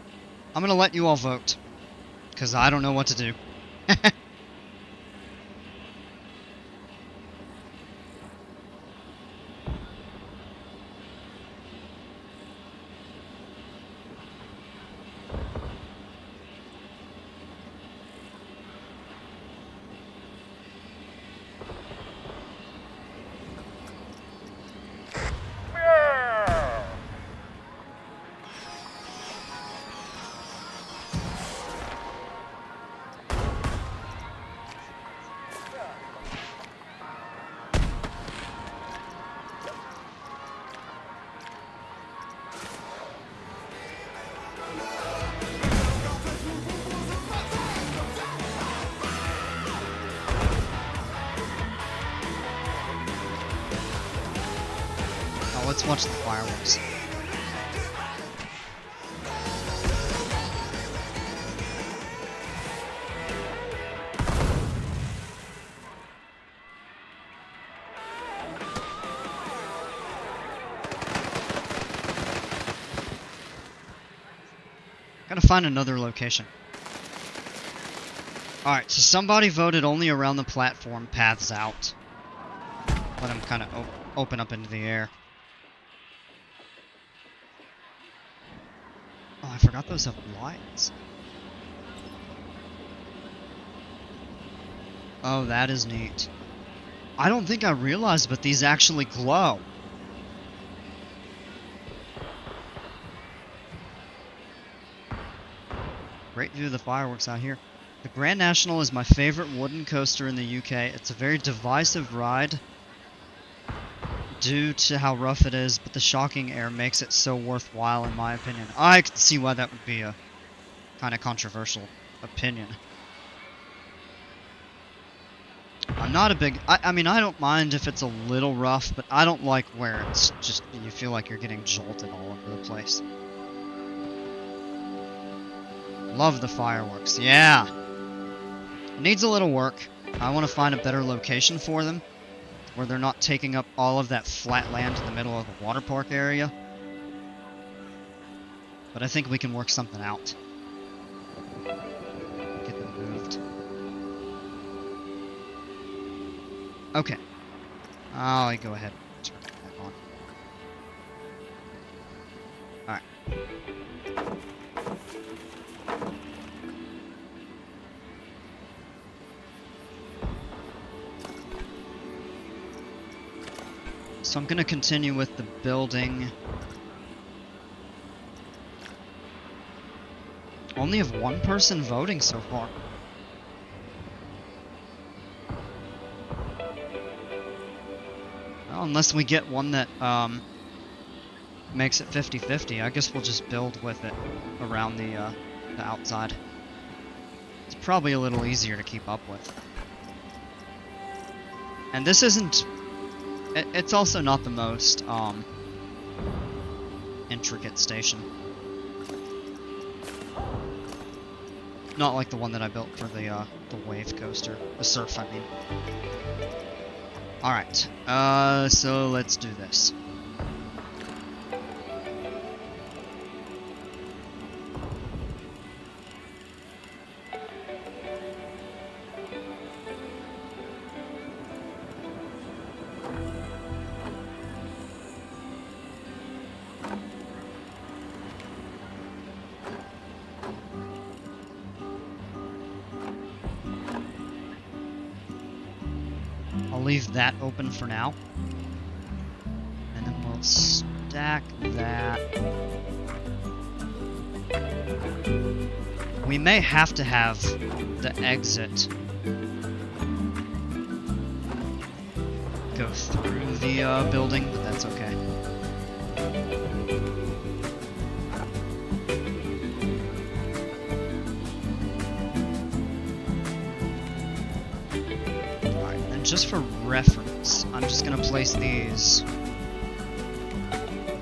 I'm gonna let you all vote, because I don't know what to do. Let's watch the fireworks. Gotta find another location. Alright, so somebody voted only around the platform, paths out. Let them kind of open up into the air. Oh, I forgot those have lights. Oh, that is neat. I don't think I realized, but these actually glow. Great view of the fireworks out here. The Grand National is my favorite wooden coaster in the UK. It's a very divisive ride due to how rough it is, but the shocking air makes it so worthwhile in my opinion. I can see why that would be a kind of controversial opinion. I'm not a big... I mean, I don't mind if it's a little rough, but I don't like where it's just... you feel like you're getting jolted all over the place. Love the fireworks. Yeah! It needs a little work. I want to find a better location for them, where they're not taking up all of that flat land in the middle of the water park area. But I think we can work something out. Get them moved. Okay. I'll go ahead and turn it back on. Alright. So I'm going to continue with the building. Only have one person voting so far. Well, unless we get one that makes it 50-50, I guess we'll just build with it around the outside. It's probably a little easier to keep up with. And this isn't... It's also not the most intricate station. Not like the one that I built for the wave coaster. The surf, I mean. Alright, so let's do this. I'll leave that open for now. And then we'll stack that. We may have to have the exit go through the building, but that's okay. Just for reference, I'm just going to place these.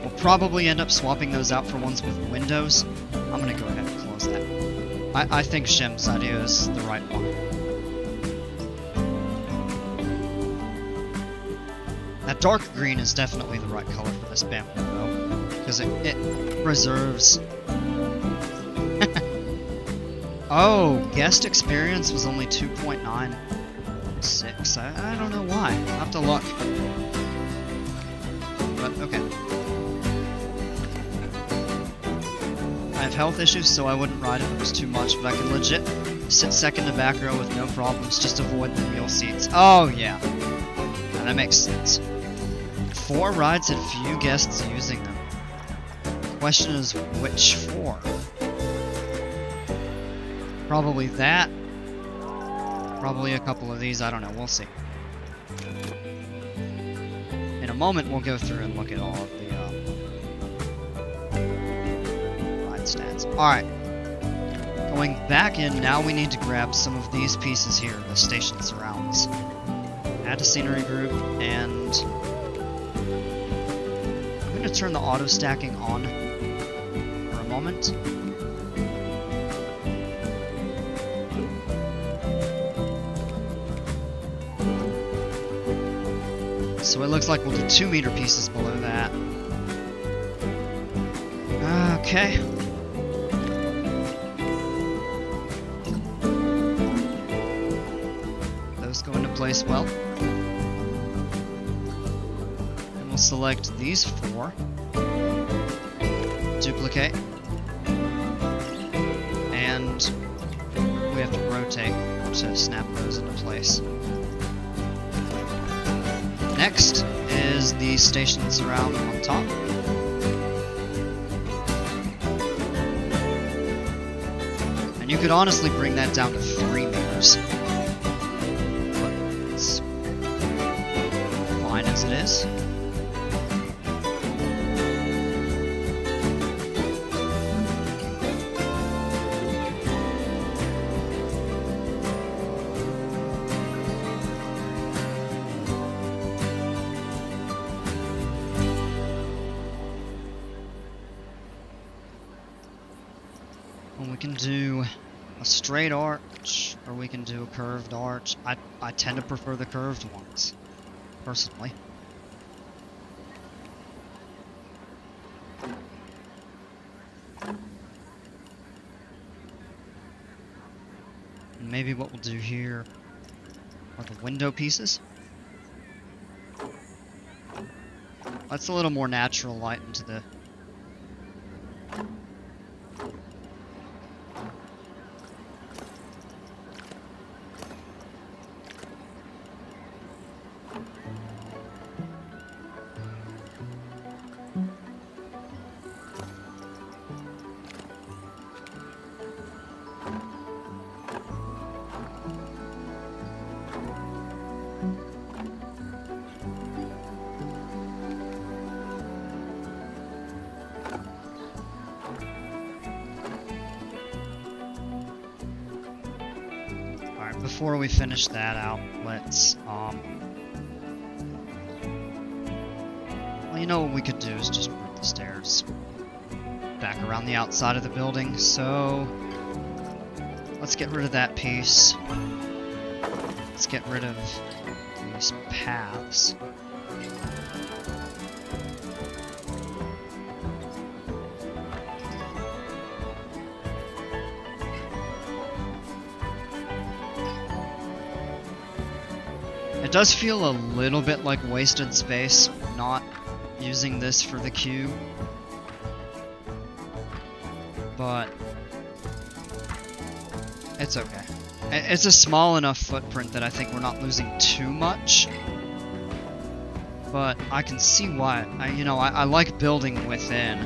We'll probably end up swapping those out for ones with windows. I'm going to go ahead and close that. I think Shem's idea is the right one. That dark green is definitely the right color for this bamboo though, because it preserves... Oh, guest experience was only 2.9. 6. I don't know why. I'll have to look. But, okay. I have health issues, so I wouldn't ride it if it was too much, but I can legit sit second to back row with no problems, just avoid the wheel seats. Oh, yeah. Now, that makes sense. 4 rides and few guests using them. The question is, which 4? Probably that. Probably a couple of these, I don't know, we'll see. In a moment, we'll go through and look at all of the ride stats. Alright. Going back in, now we need to grab some of these pieces here, the station surrounds. Add to scenery group, and... I'm going to turn the auto stacking on for a moment. So it looks like we'll do 2 meter pieces below that. Okay. Those go into place well. And we'll select these 4. Duplicate. And we have to rotate to snap those into place. Next is the station surround on top. And you could honestly bring that down to 3 meters. But it's fine as it is. We can do a straight arch, or we can do a curved arch. I tend to prefer the curved ones, personally. And maybe what we'll do here are the window pieces. That's a little more natural light into the... Alright, before we finish that out, let's, well, you know what we could do is just move the stairs back around the outside of the building, so let's get rid of that piece. Let's get rid of these paths. It does feel a little bit like wasted space not using this for the queue, but it's okay. It's a small enough footprint that I think we're not losing too much, but I can see why. I like building within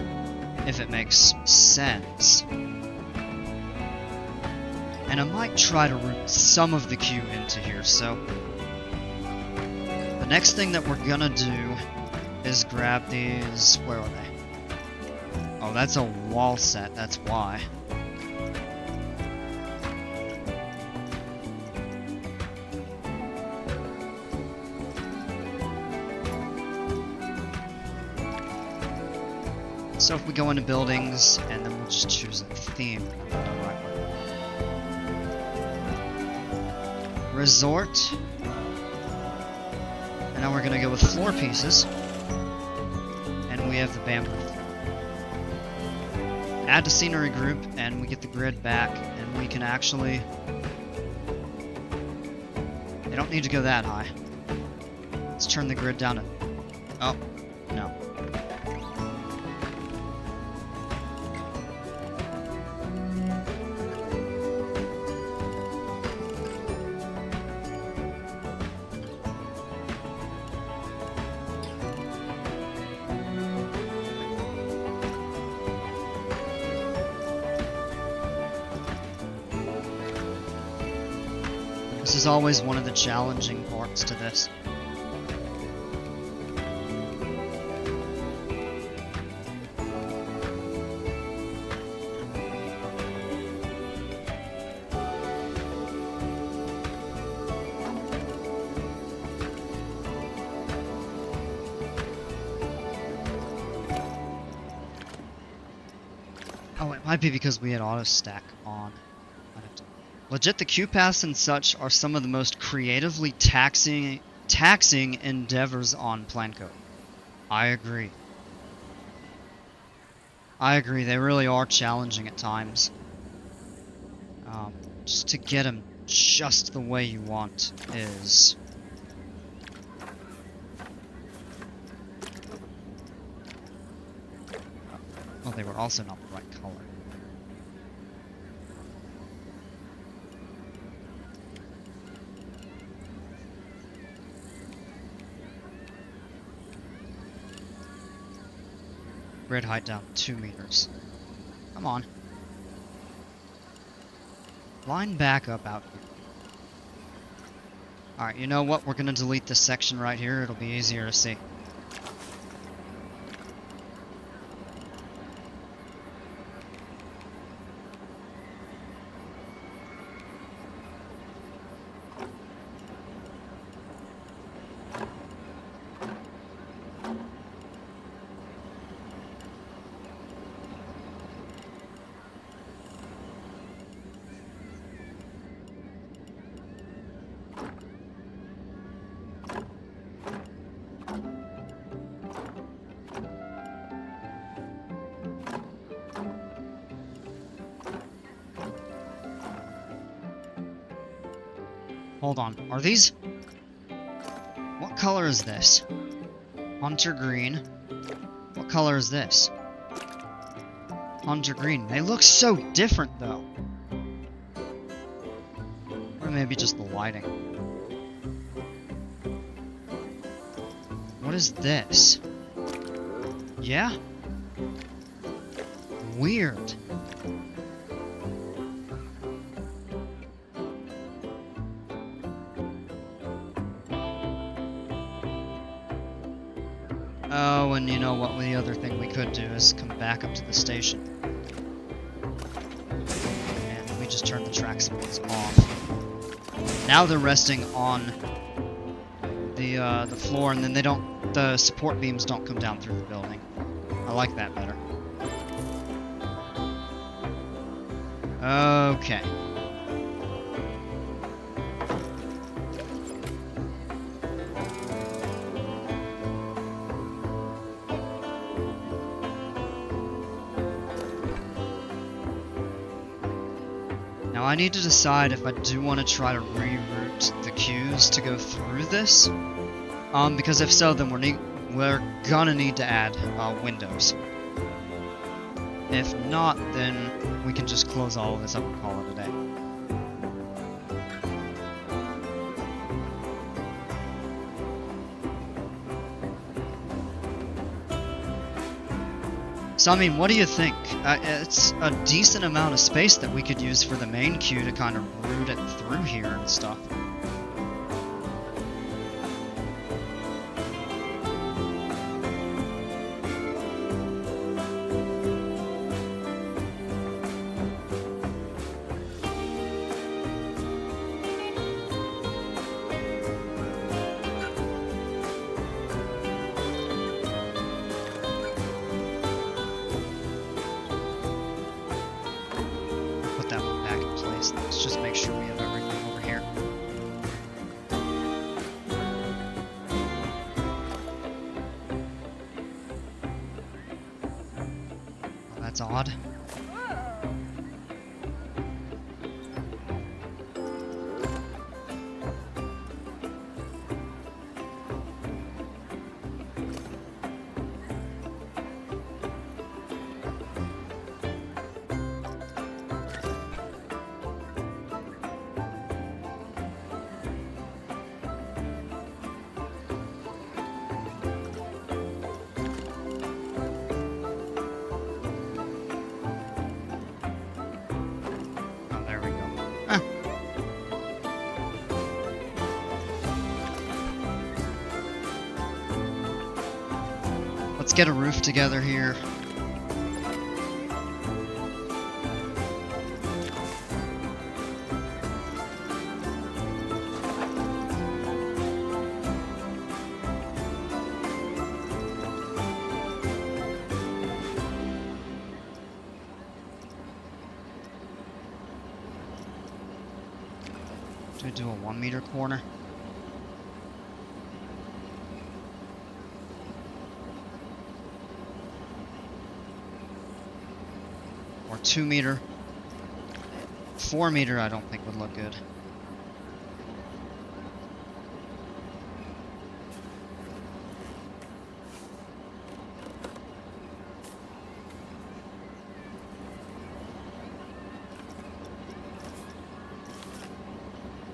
if it makes sense. And I might try to route some of the queue into here, so the next thing that we're gonna do is grab these. Where are they? Oh, that's a wall set, that's why. So if we go into buildings, and then we'll just choose a theme. Resort. And now we're gonna go with floor pieces. And we have the bamboo. Add to scenery group, and we get the grid back, and we can actually... They don't need to go that high. Let's turn the grid down to... Oh, no. This is always one of the challenging parts to this. Oh, it might be because we had auto stack on. Legit, the queue paths and such are some of the most creatively taxing endeavors on Planco. I agree. I agree, they really are challenging at times. Just to get them just the way you want is... Well, they were also not the right color. Grid height down 2 meters. Come on. Line back up out here. Alright, you know what? We're gonna delete this section right here. It'll be easier to see. Hold on, are these... What color is this? Hunter green. What color is this? Hunter green. They look so different, though. Or maybe just the lighting. What is this? Yeah? Weird. Oh, and you know what? The other thing we could do is come back up to the station. And we just turn the track speeds off. Now they're resting on the floor, and then the support beams don't come down through the building. I like that better. Okay. Now I need to decide if I do want to try to reroute the queues to go through this. Because if so, then we're gonna need to add windows. If not, then we can just close all of this up and call it a day. So, I mean, what do you think? It's a decent amount of space that we could use for the main queue to kind of route it through here and stuff. Let's just make sure we have everything over here. Well, that's odd. Let's get a roof together here. Do we do a 1 meter corner? Or 2 meter? 4 meter I don't think would look good.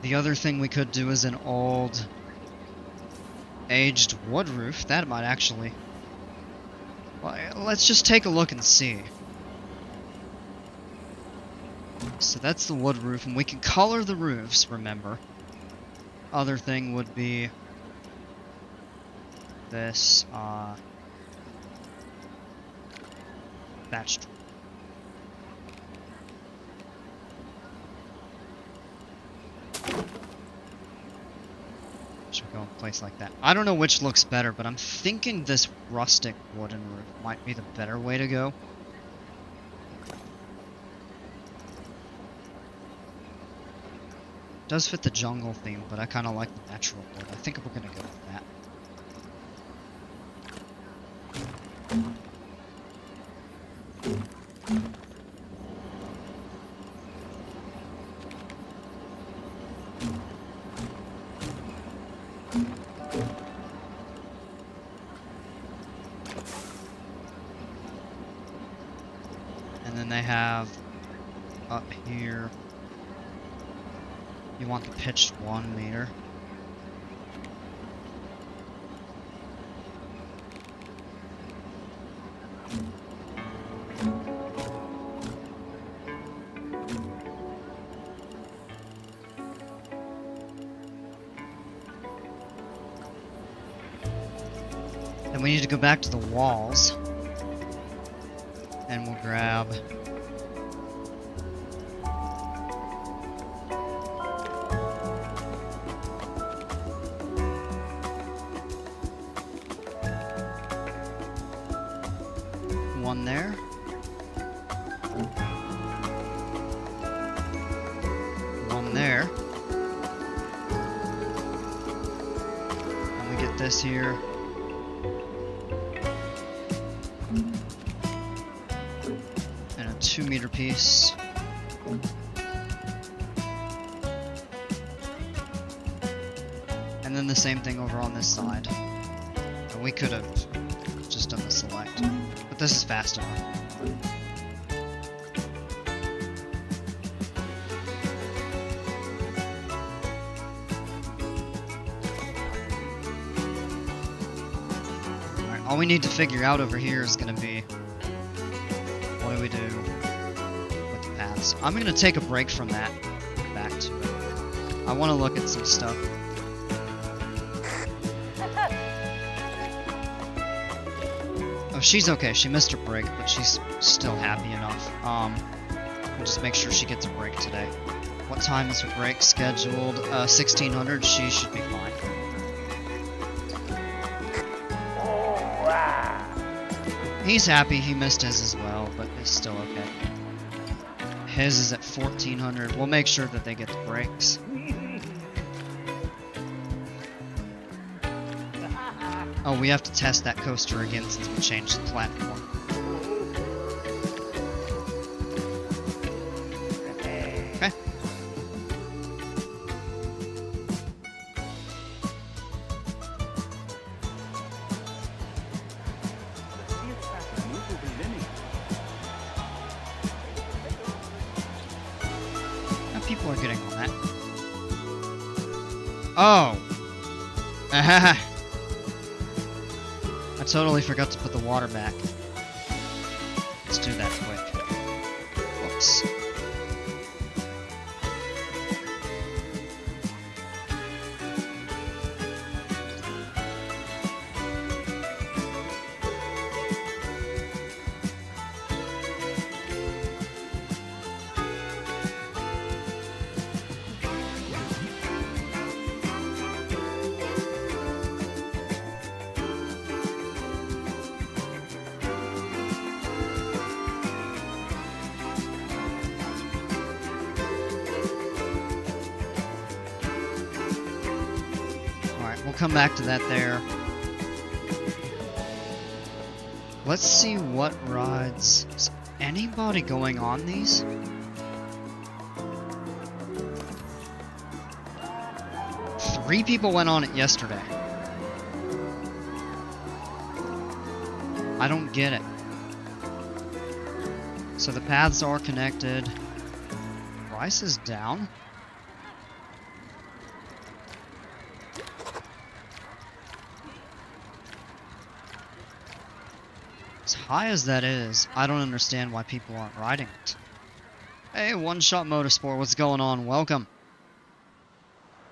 The other thing we could do is an old aged wood roof. That might actually... Well, let's just take a look and see. So that's the wood roof, and we can color the roofs, remember. Other thing would be this thatched. Should go in place like that. I don't know which looks better, but I'm thinking this rustic wooden roof might be the better way to go. Does fit the jungle theme, but I kind of like the natural wood. I think we're gonna go with that. And then they have up here, you want the pitched 1 meter. Then we need to go back to the walls. And we'll grab one there. One there. And we get this here. And a 2 meter piece. And then the same thing over on this side. And we could have just done the select. But this is fast enough. Alright, all we need to figure out over here is going to be, what do we do with the paths? I'm going to take a break from that and get back to it. I want to look at some stuff. Oh, she's okay. She missed her break, but she's still happy enough. We'll just make sure she gets a break today. What time is her break scheduled? 1600. She should be fine. He's happy. He missed his as well, but he's still okay. His is at 1400. We'll make sure that they get the breaks. Oh, we have to test that coaster again since we changed the platform. Okay. Now people are getting on that. Oh! Ahaha! I totally forgot to put the water back. Let's do that quick. Whoops. We'll come back to that there. Let's see what rides. Is anybody going on these? Three people went on it yesterday. I don't get it. So the paths are connected. Price is down. As high as that is, I don't understand why people aren't riding it. Hey, One Shot Motorsport, what's going on? Welcome.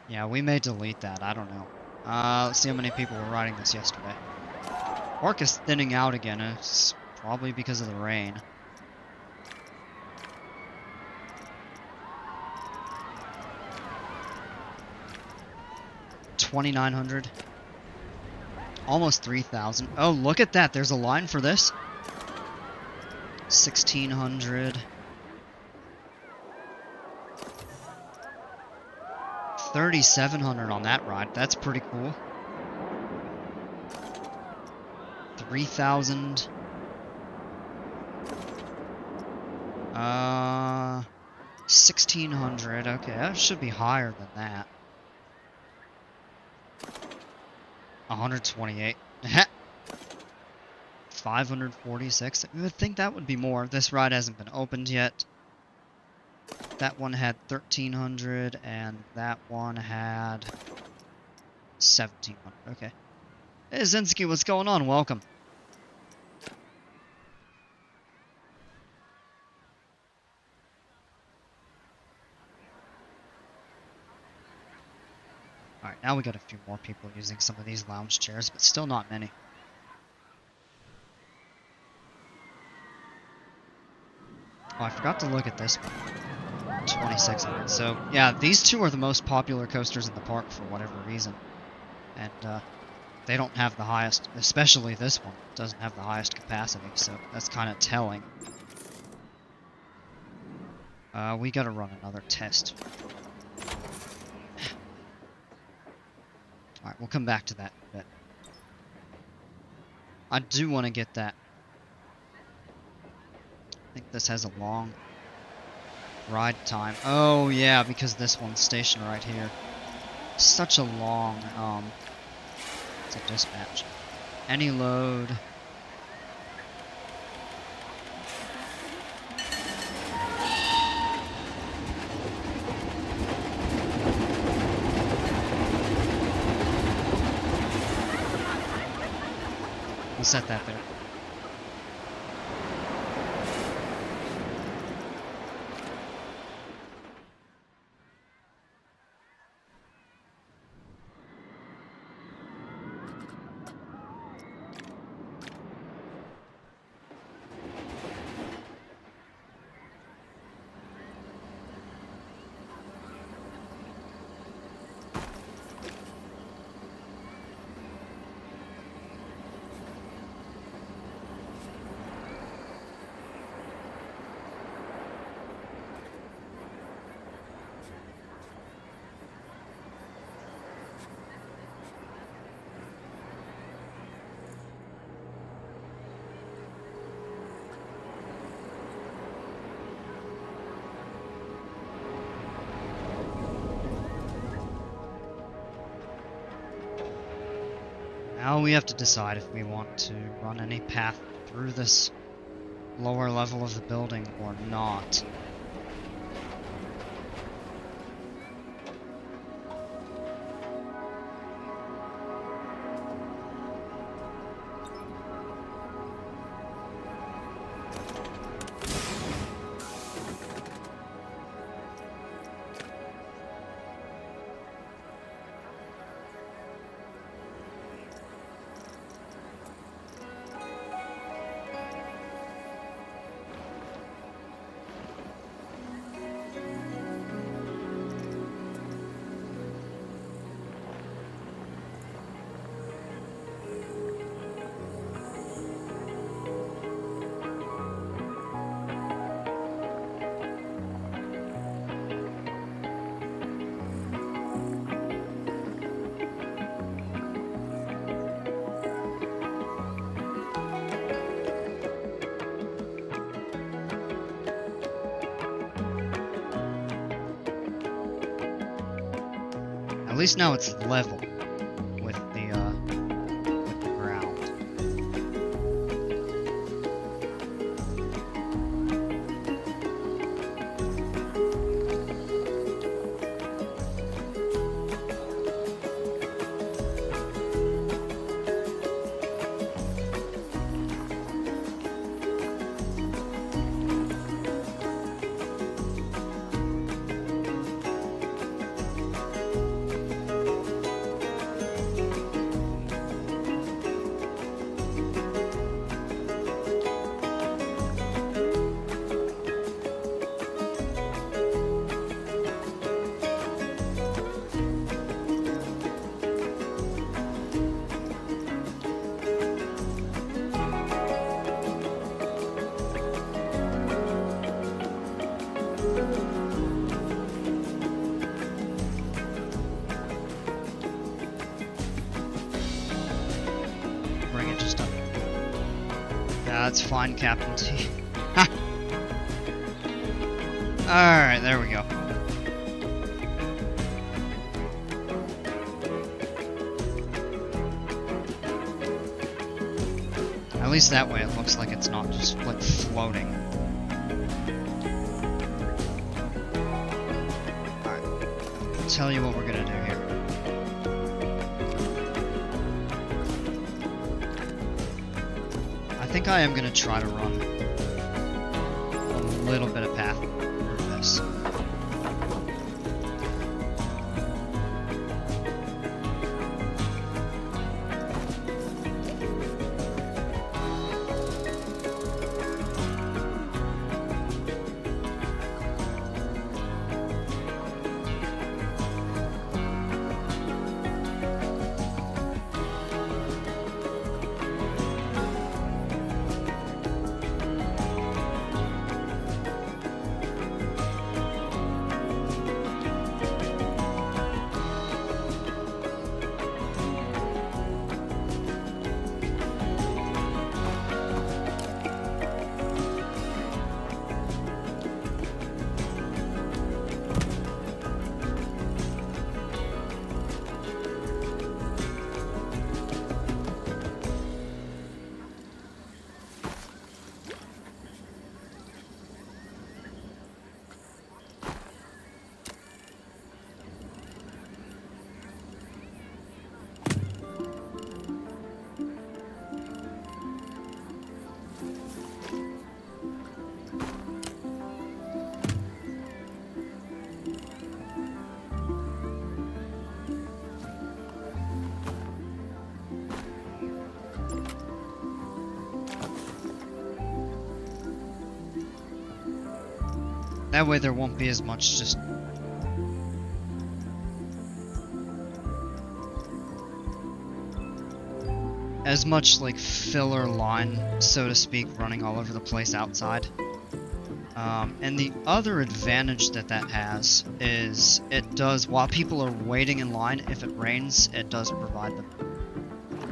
Yeah, we may delete that, I don't know. Let's see how many people were riding this yesterday. Park is thinning out again, it's probably because of the rain. $2,900. Almost 3,000. Oh, look at that. There's a line for this. 1,600. 3,700 on that ride. That's pretty cool. 3,000. 1,600. Okay, that should be higher than that. 128. 546. I would think that would be more. This ride hasn't been opened yet. That one had 1,300, and that one had 1,700. Okay. Hey, Zinsky, what's going on? Welcome. Alright, now we got a few more people using some of these lounge chairs, but still not many. Oh, I forgot to look at this one. 2,600. So, yeah, these two are the most popular coasters in the park for whatever reason. And, they don't have the highest, especially this one, doesn't have the highest capacity, so that's kind of telling. We gotta run another test. Alright, we'll come back to that in a bit. I do want to get that. I think this has a long ride time. Oh, yeah, because this one's stationed right here. Such a long, it's a dispatch. Any load. We'll set that there. Now we have to decide if we want to run any path through this lower level of the building or not. At least now it's level with the ground. Bring it just up. Yeah, that's fine, Captain T. Alright, there we go. At least that way it looks like it's not just like floating. Alright, I'll tell you what we're gonna do here. I think I am gonna try to run a little bit of path through this. That way there won't be as much just... as much like filler line, so to speak, running all over the place outside. And the other advantage that has is it does, while people are waiting in line, if it rains, it does provide them,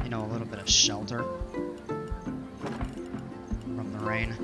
you know, a little bit of shelter from the rain.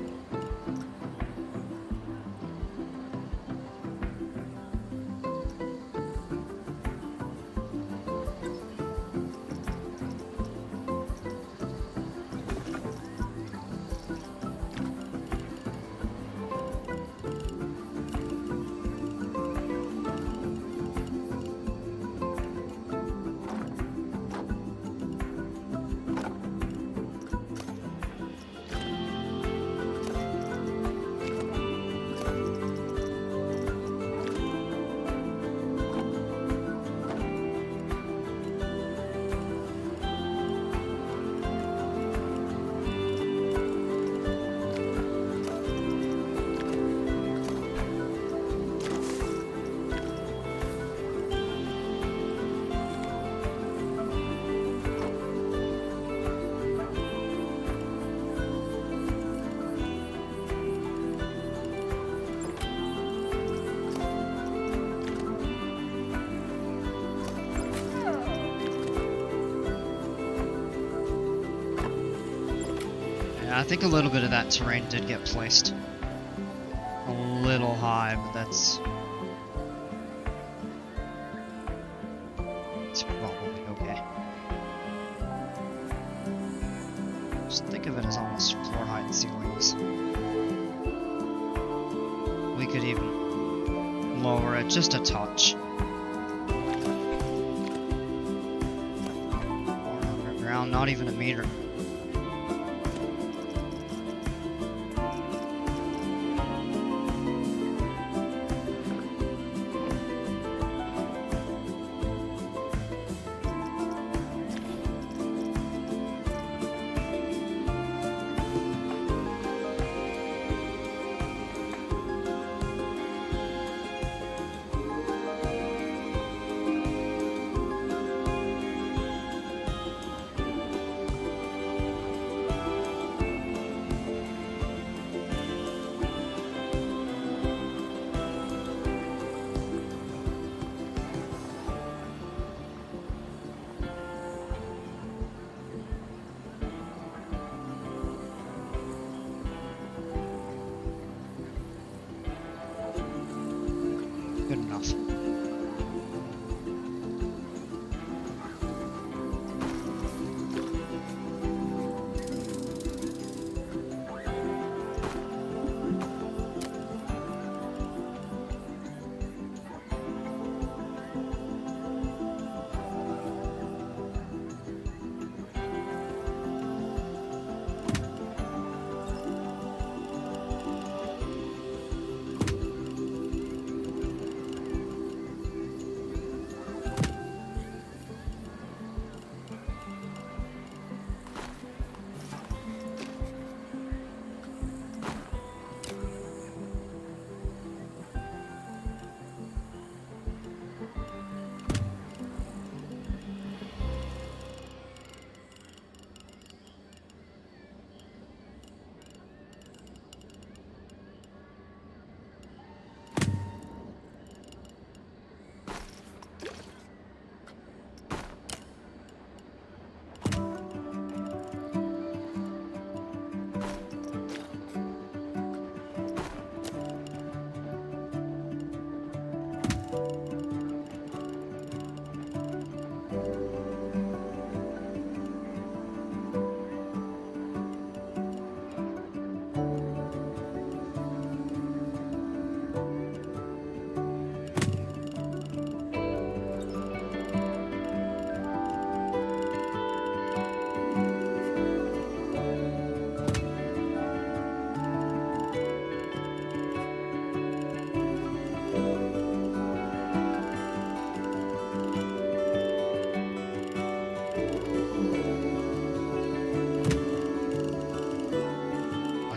I think a little bit of that terrain did get placed a little high, but that's probably okay. Just think of it as almost floor height ceilings. We could even lower it just a touch. Or underground, not even a meter.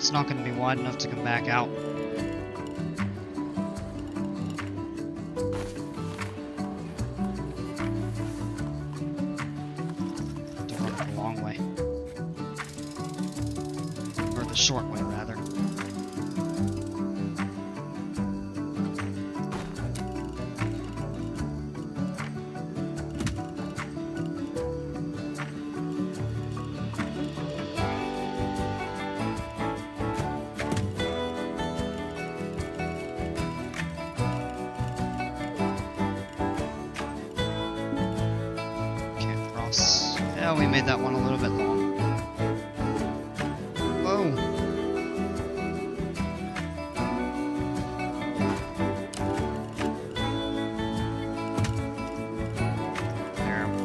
it's not going to be wide enough to come back out. To run it the long way. Or the short way, rather. Yeah, we made that one a little bit long. Whoa! There we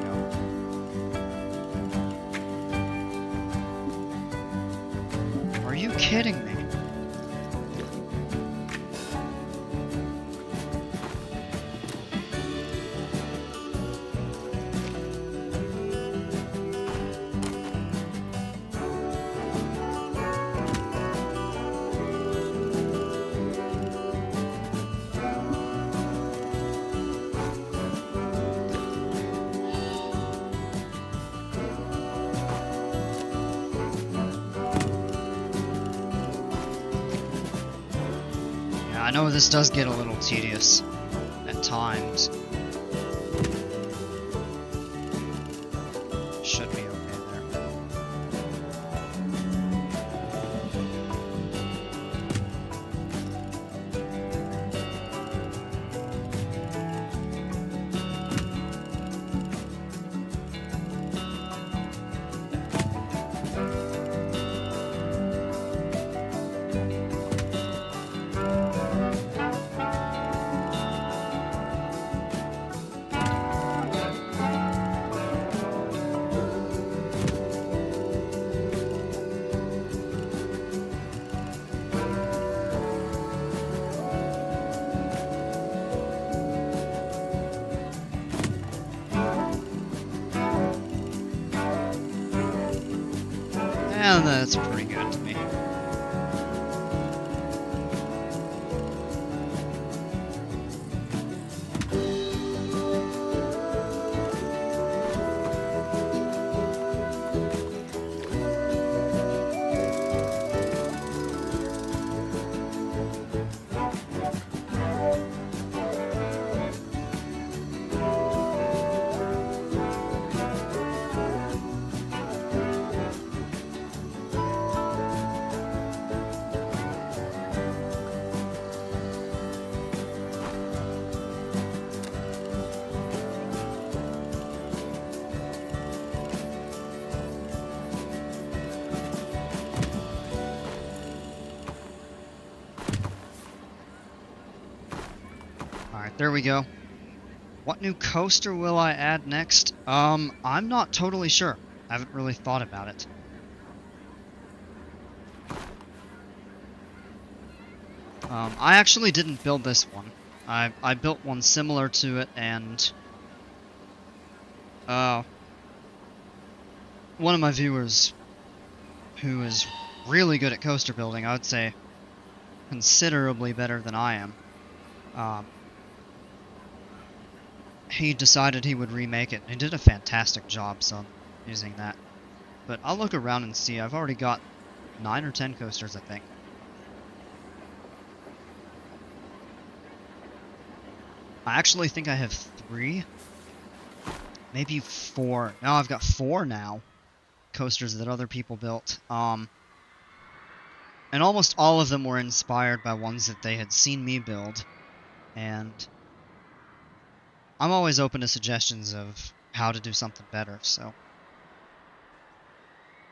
go. Are you kidding me? I know this does get a little tedious at times. Should be okay there. And that's pretty good to me. Alright, there we go. What new coaster will I add next? I'm not totally sure. I haven't really thought about it. I actually didn't build this one. I built one similar to it, and one of my viewers who is really good at coaster building, I would say considerably better than I am, he decided he would remake it. He did a fantastic job, so I'm using that. But I'll look around and see. I've already got 9 or 10 coasters, I think. I actually think I have 3, maybe 4. No, I've got 4 now. Coasters that other people built. And almost all of them were inspired by ones that they had seen me build. And I'm always open to suggestions of how to do something better, so.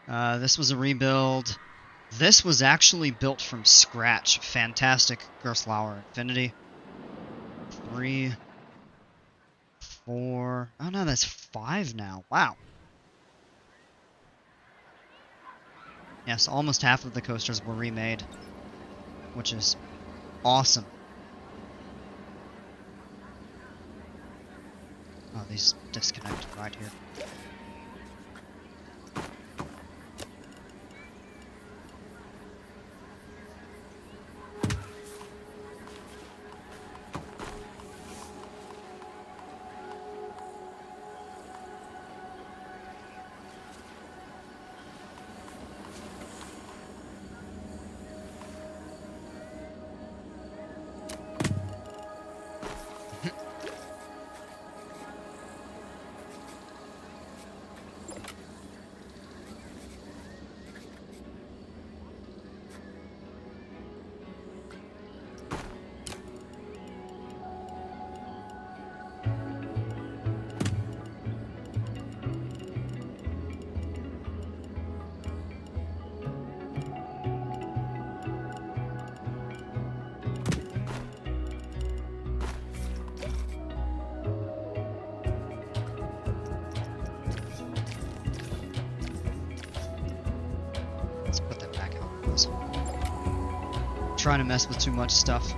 This was a rebuild. This was actually built from scratch. Fantastic Gerstlauer Infinity. 3, 4. Oh no, that's 5 now. Wow. Yes, almost half of the coasters were remade, which is awesome. Oh, these disconnected right here. trying to mess with too much stuff.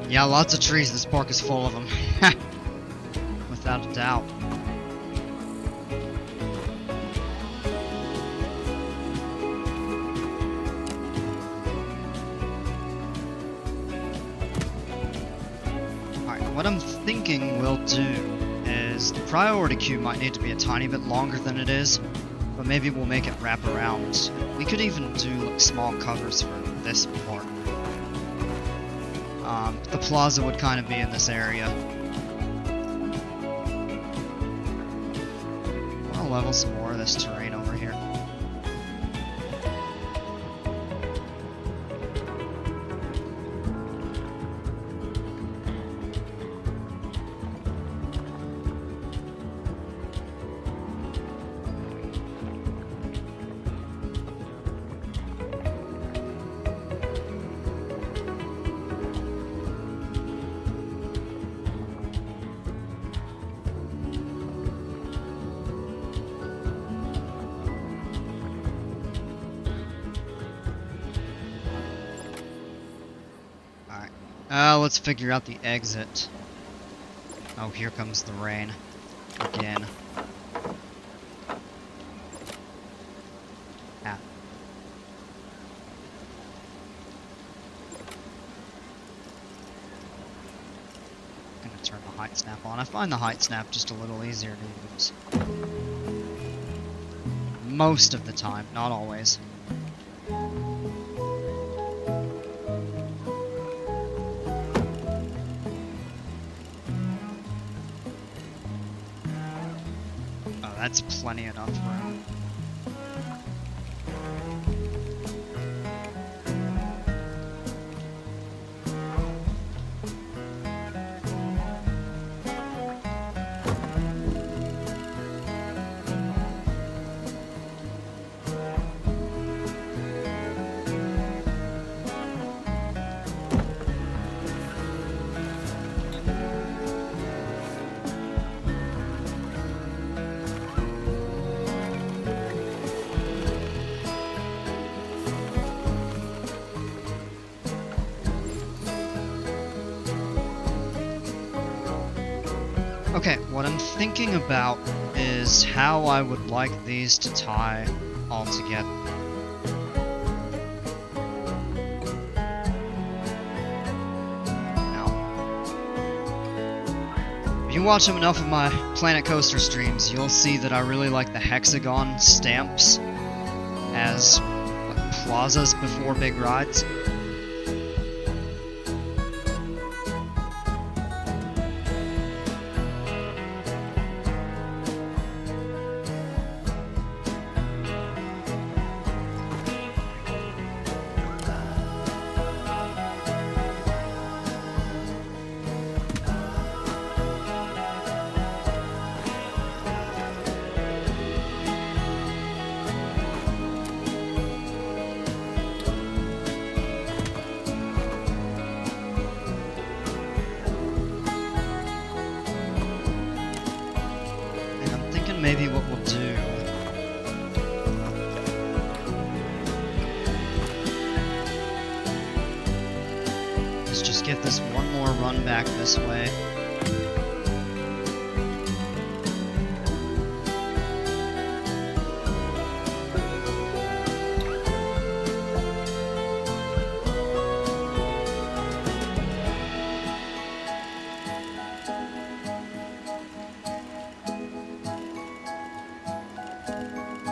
Yeah, lots of trees. This park is full of them. Without a doubt. Alright, what I'm thinking we'll do is the priority queue might need to be a tiny bit longer than it is, but maybe we'll make it wrap around. We could even do like small covers for this part. The plaza would kind of be in this area. I'll level some more of this terrain over here. Let's figure out the exit. Oh, here comes the rain. Again. Ah. I'm gonna turn the height snap on. I find the height snap just a little easier to use. Most of the time, not always. That's plenty enough room. Okay, what I'm thinking about is how I would like these to tie all together. Now, you watch enough of my Planet Coaster streams, you'll see that I really like the hexagon stamps as like, plazas before big rides. Maybe what we'll do is just give this one more run back this way.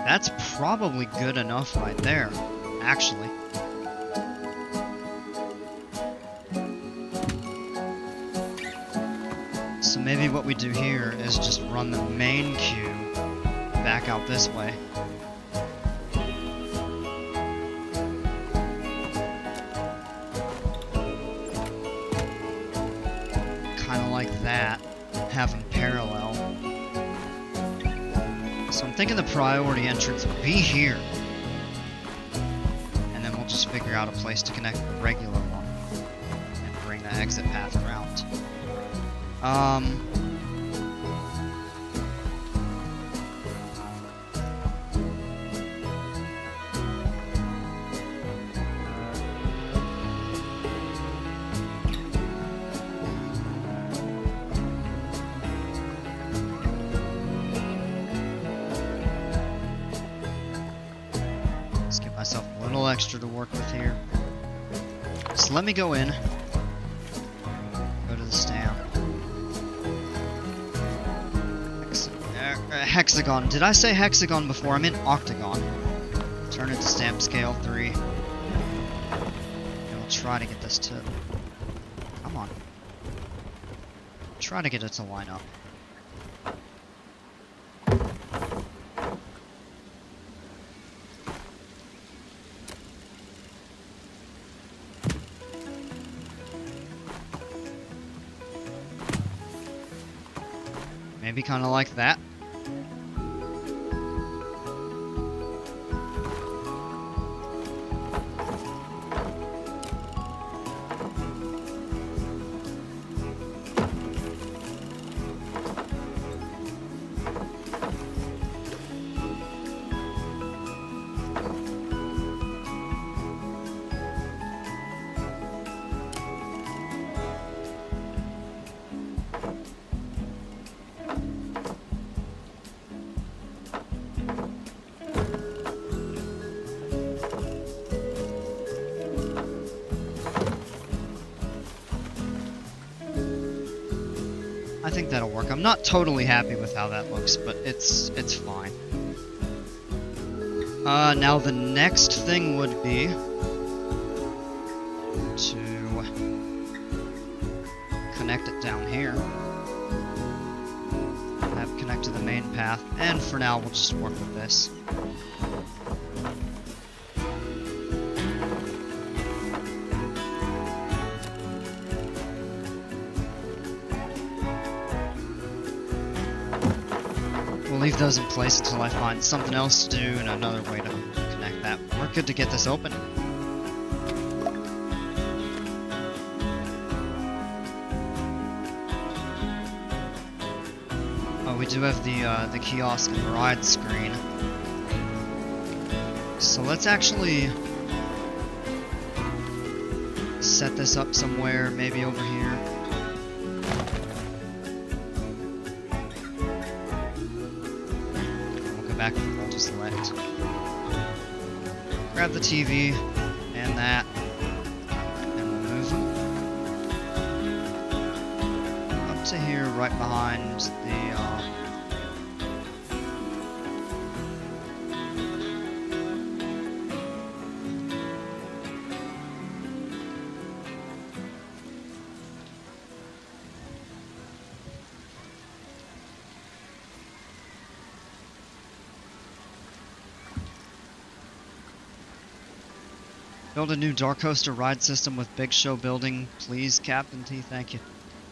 That's probably good enough right there, actually. So maybe what we do here is just run the main queue back out this way. Kind of like that, have them parallel. So I'm thinking the priority entrance will be here. And then we'll just figure out a place to connect the regular one. And bring the exit path around. Let's give myself a little extra to work with here. So let me go in. Go to the stamp. Hexagon. Did I say hexagon before? I meant octagon. Turn it to stamp scale 3. And we'll try to get this to... Come on. Try to get it to line up. Maybe kind of like that. I think that'll work. I'm not totally happy with how that looks, but it's fine. Now the next thing would be to connect it down here. Have it connect to the main path, and for now we'll just work with this. We'll leave those in place until I find something else to do and another way to connect that. We're good to get this open. Oh, we do have the kiosk and the ride screen. So let's actually set this up somewhere, maybe over here. Back to multi-select. Grab the TV and that, and we'll move them up to here, right behind the, build a new Dark Coaster ride system with Big Show building, please, Captain T. Thank you.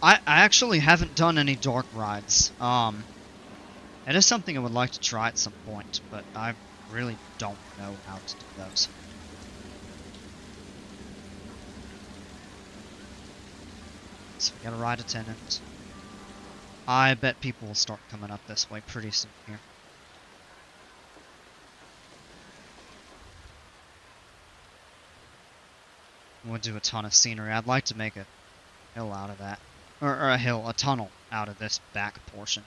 I actually haven't done any dark rides. It is something I would like to try at some point, but I really don't know how to do those. So we got a ride attendant. I bet people will start coming up this way pretty soon here. We'll do a ton of scenery. I'd like to make a hill out of that. Or a tunnel out of this back portion.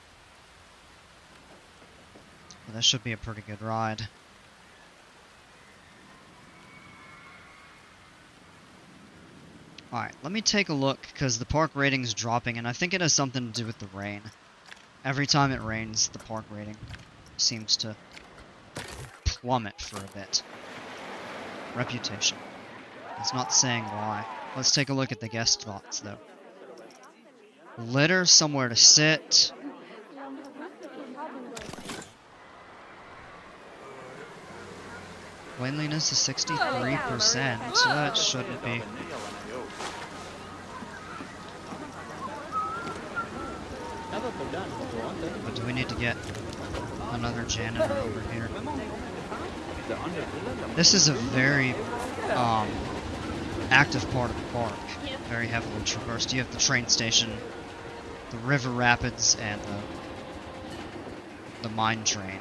But that should be a pretty good ride. Alright, let me take a look, because the park rating's dropping, and I think it has something to do with the rain. Every time it rains, the park rating seems to plummet for a bit. Reputation. It's not saying why. Let's take a look at the guest thoughts, though. Litter, somewhere to sit. Cleanliness is 63%, so that shouldn't be. But do we need to get another janitor over here? This is a very active part of the park, very heavily traversed. You have the train station, the river rapids, and the mine train.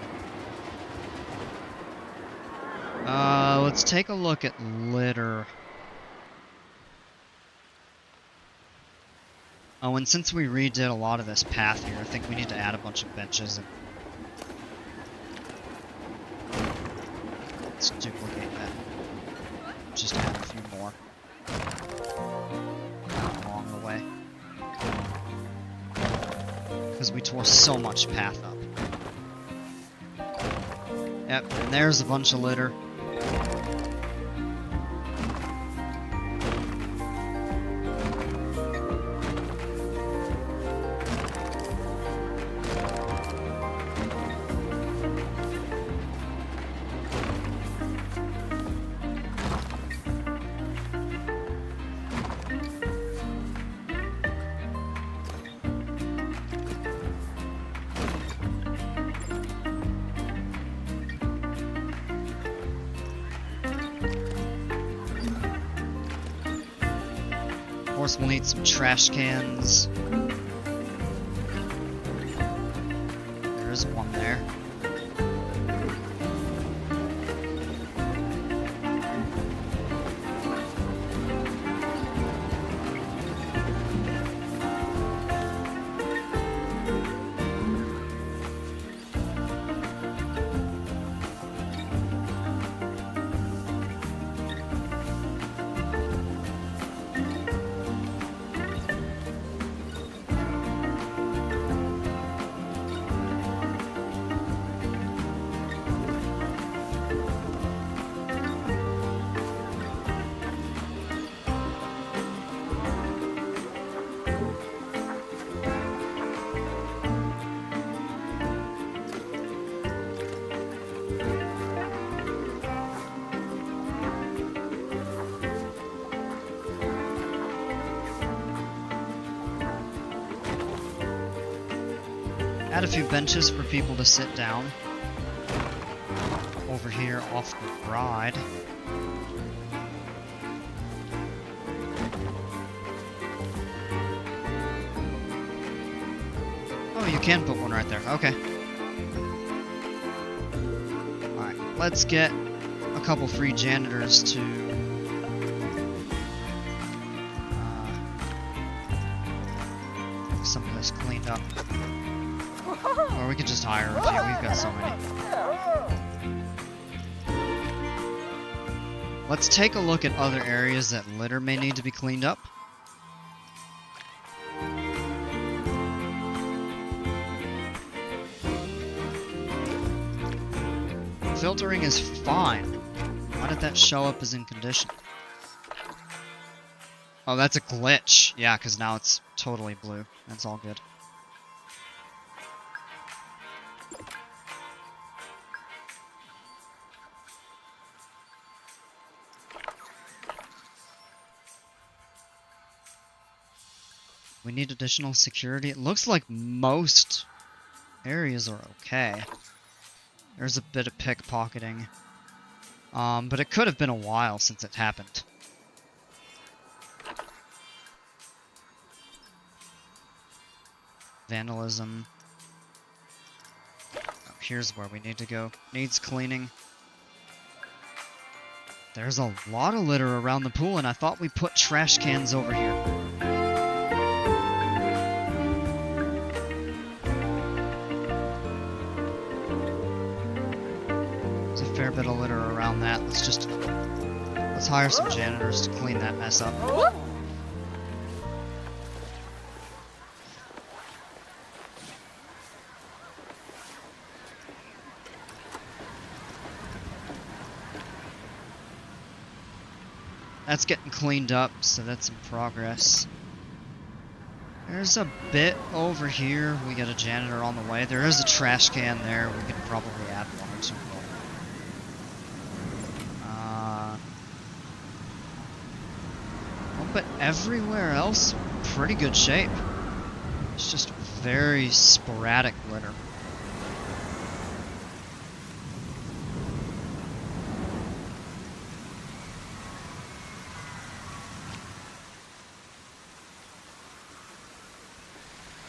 Let's take a look at litter. Oh, and since we redid a lot of this path here, I think we need to add a bunch of benches. And let's duplicate that. Just add a few more along the way. Because we tore so much path up. Yep, and there's a bunch of litter. Of course, we'll need some trash cans. There is one there. Add a few benches for people to sit down. Over here off the ride. Oh, you can put one right there. Okay. Alright, let's get a couple free janitors to get some of this cleaned up. Or we could just hire a few, we've got so many. Let's take a look at other areas that litter may need to be cleaned up. Filtering is fine. Why did that show up as in condition? Oh, that's a glitch. Yeah, because now it's totally blue. That's all good. We need additional security. It looks like most areas are okay. There's a bit of pickpocketing. But it could have been a while since it happened. Vandalism. Oh, here's where we need to go. Needs cleaning. There's a lot of litter around the pool, and I thought we put trash cans over here. There's a fair bit of litter around that. Let's hire some janitors to clean that mess up. That's getting cleaned up, so that's in progress. There's a bit over here. We got a janitor on the way. There is a trash can there. We could probably add one or two more. But everywhere else, pretty good shape. It's just very sporadic litter.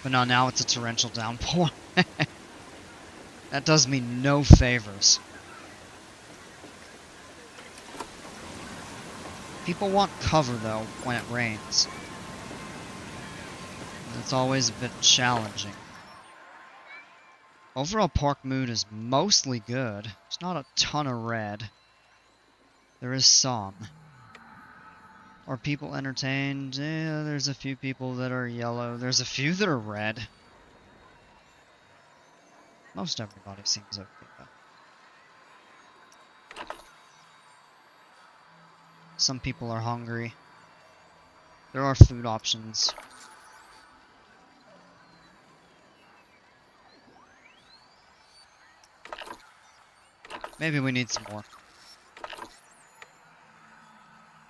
But no, now it's a torrential downpour. That does me no favors. People want cover, though, when it rains. It's always a bit challenging. Overall park mood is mostly good. There's not a ton of red. There is some. Are people entertained? Yeah, there's a few people that are yellow. There's a few that are red. Most everybody seems okay, though. Some people are hungry. There are food options. Maybe we need some more.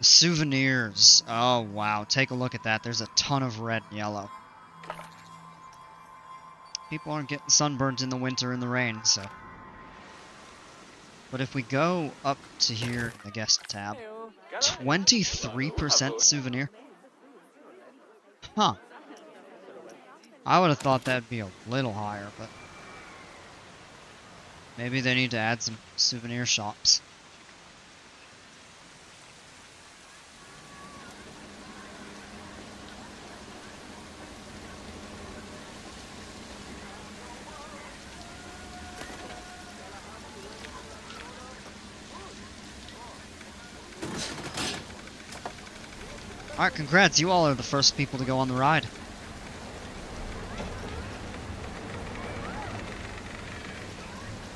Souvenirs. Oh, wow. Take a look at that. There's a ton of red and yellow. People aren't getting sunburned in the winter in the rain, so. But if we go up to here in the guest tab, 23% souvenir. Huh. I would have thought that'd be a little higher, but maybe they need to add some souvenir shops. Alright, congrats, you all are the first people to go on the ride.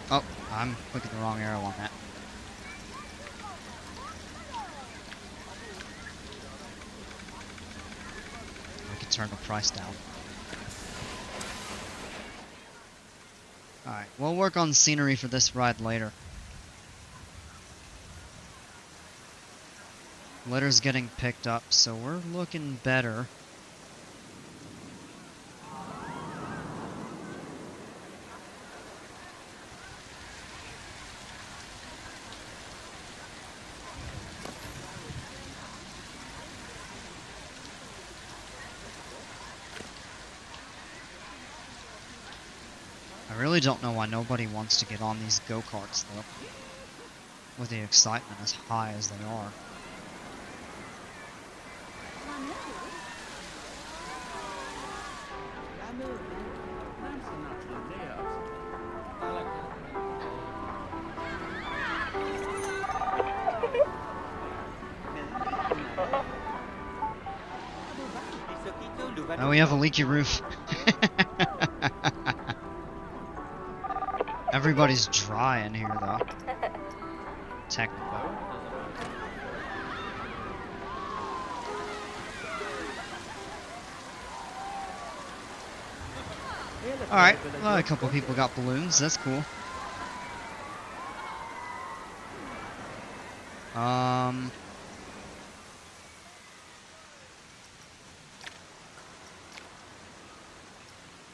Oh, I'm clicking the wrong arrow on that. We can turn the price down. Alright, we'll work on scenery for this ride later. Litter's getting picked up, so we're looking better. I really don't know why nobody wants to get on these go-karts, though, with the excitement as high as they are. Oh, we have a leaky roof. Everybody's dry in here, though. Technically. Alright, well, a couple people got balloons. That's cool.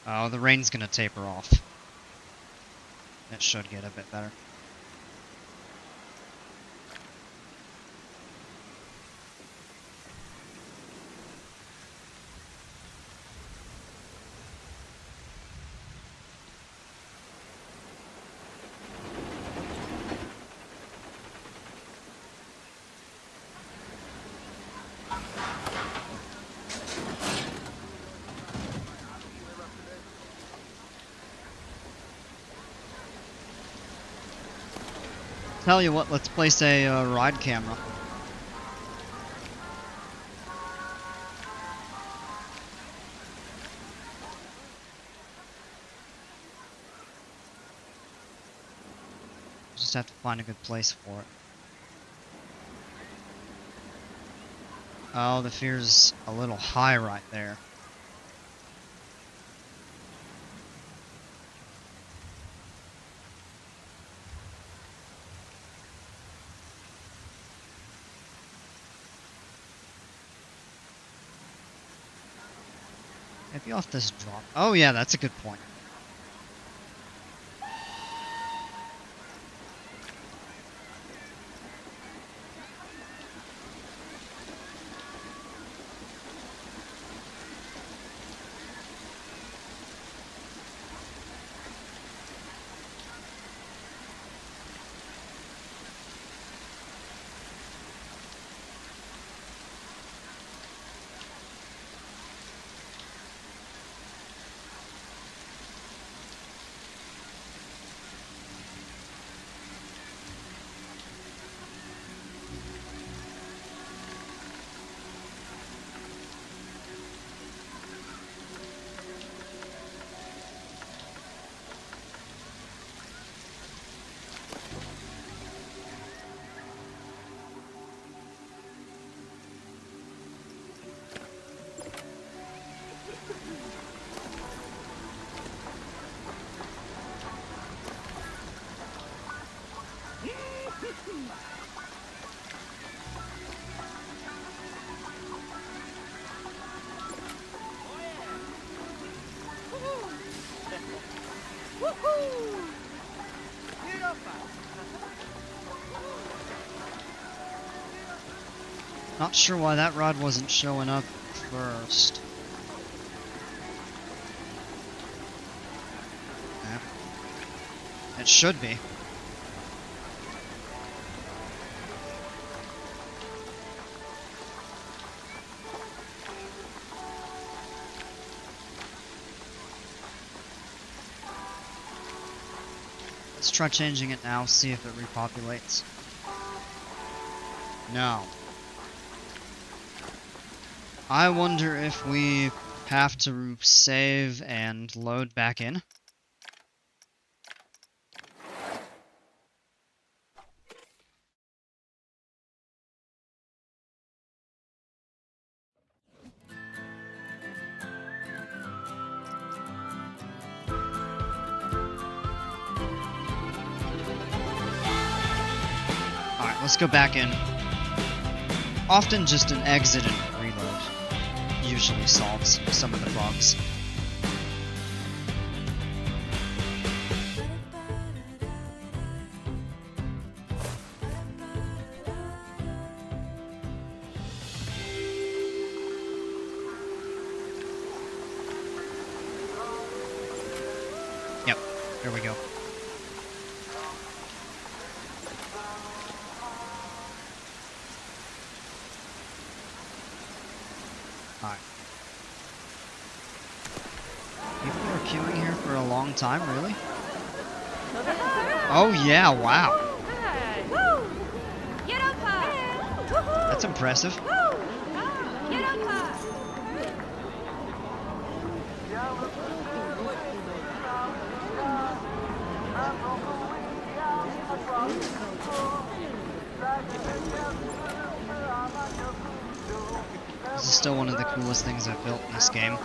Oh, the rain's gonna taper off. It should get a bit better. Tell you what, let's place a ride camera. Just have to find a good place for it. Oh, the fear's a little high right there. Maybe off this drop. Oh yeah, that's a good point. Not sure why that rod wasn't showing up first. Yeah. It should be. Let's try changing it now, see if it repopulates. No. I wonder if we have to save and load back in. Alright, let's go back in. Often just an exit and reload usually solves some of the bugs. Yep, here we go. Alright. People are queuing here for a long time, really? Oh yeah, wow. That's impressive. This is still one of the coolest things I've built in this game.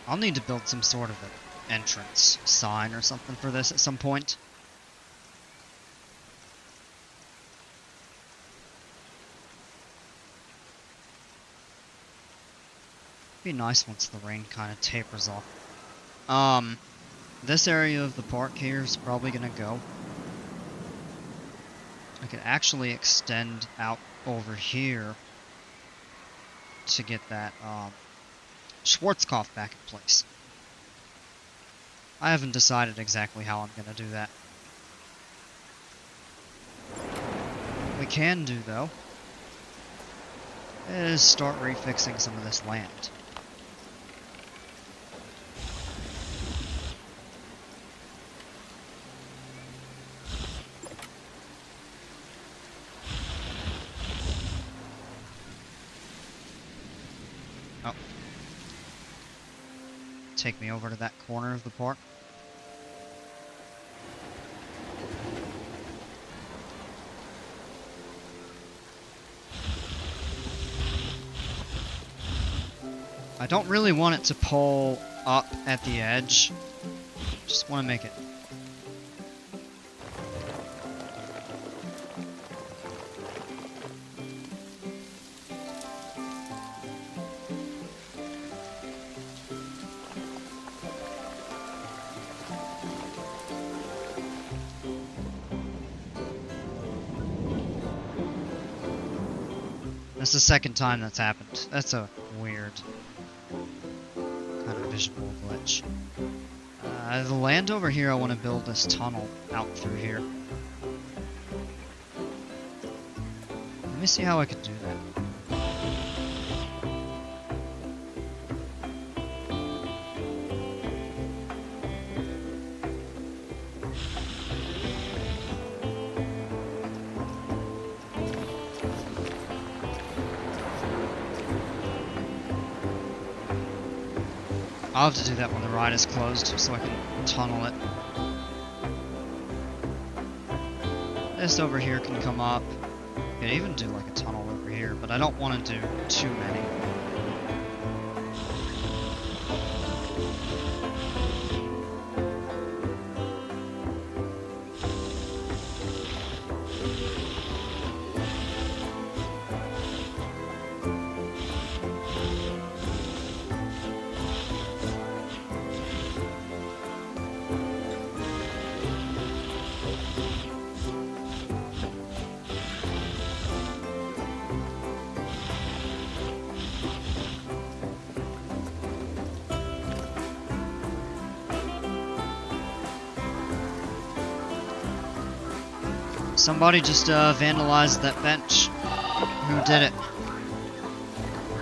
I'll need to build some sort of an entrance sign or something for this at some point. Be nice once the rain kind of tapers off. This area of the park here is probably gonna go. I could actually extend out over here to get that, Schwarzkopf back in place. I haven't decided exactly how I'm gonna do that. What we can do, though, is start refixing some of this land. Take me over to that corner of the park. I don't really want it to pull up at the edge. Just want to make it. That's the second time that's happened. That's a weird kind of visual glitch. The land over here, I want to build this tunnel out through here. Let me see how I could do that. I'll have to do that when the ride is closed, so I can tunnel it. This over here can come up. I could even do like a tunnel over here, but I don't want to do too many. Somebody just vandalized that bench. Who did it?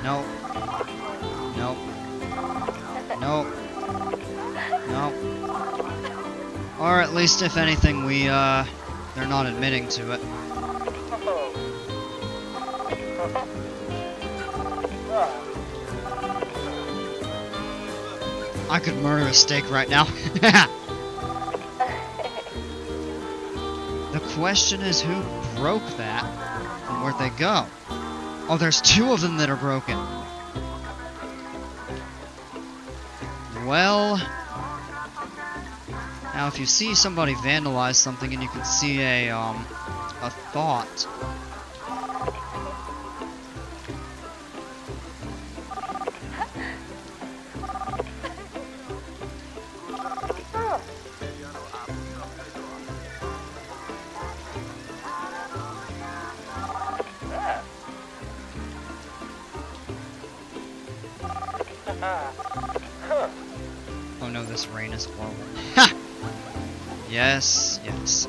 No. No. No. No. Or at least, if anything, they're not admitting to it. I could murder a steak right now. The question is who broke that and where'd they go? Oh, there's two of them that are broken. Well, now if you see somebody vandalize something and you can see a thought. Oh no, this rain is horrible. Ha! Yes, yes.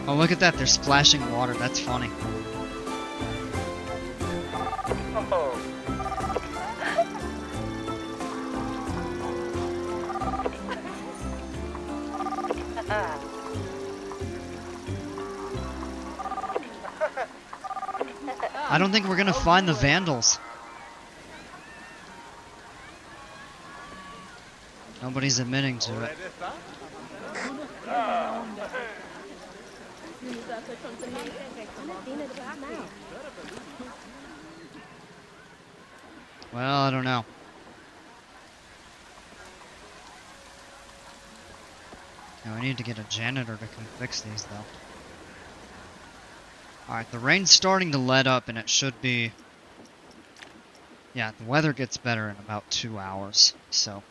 Oh, look at that, they're splashing water, that's funny. I don't think we're gonna find the vandals. Nobody's admitting to it. Well, I don't know. Now, I need to get a janitor to come fix these, though. Alright, the rain's starting to let up, and it should be... Yeah, the weather gets better in about 2 hours, so...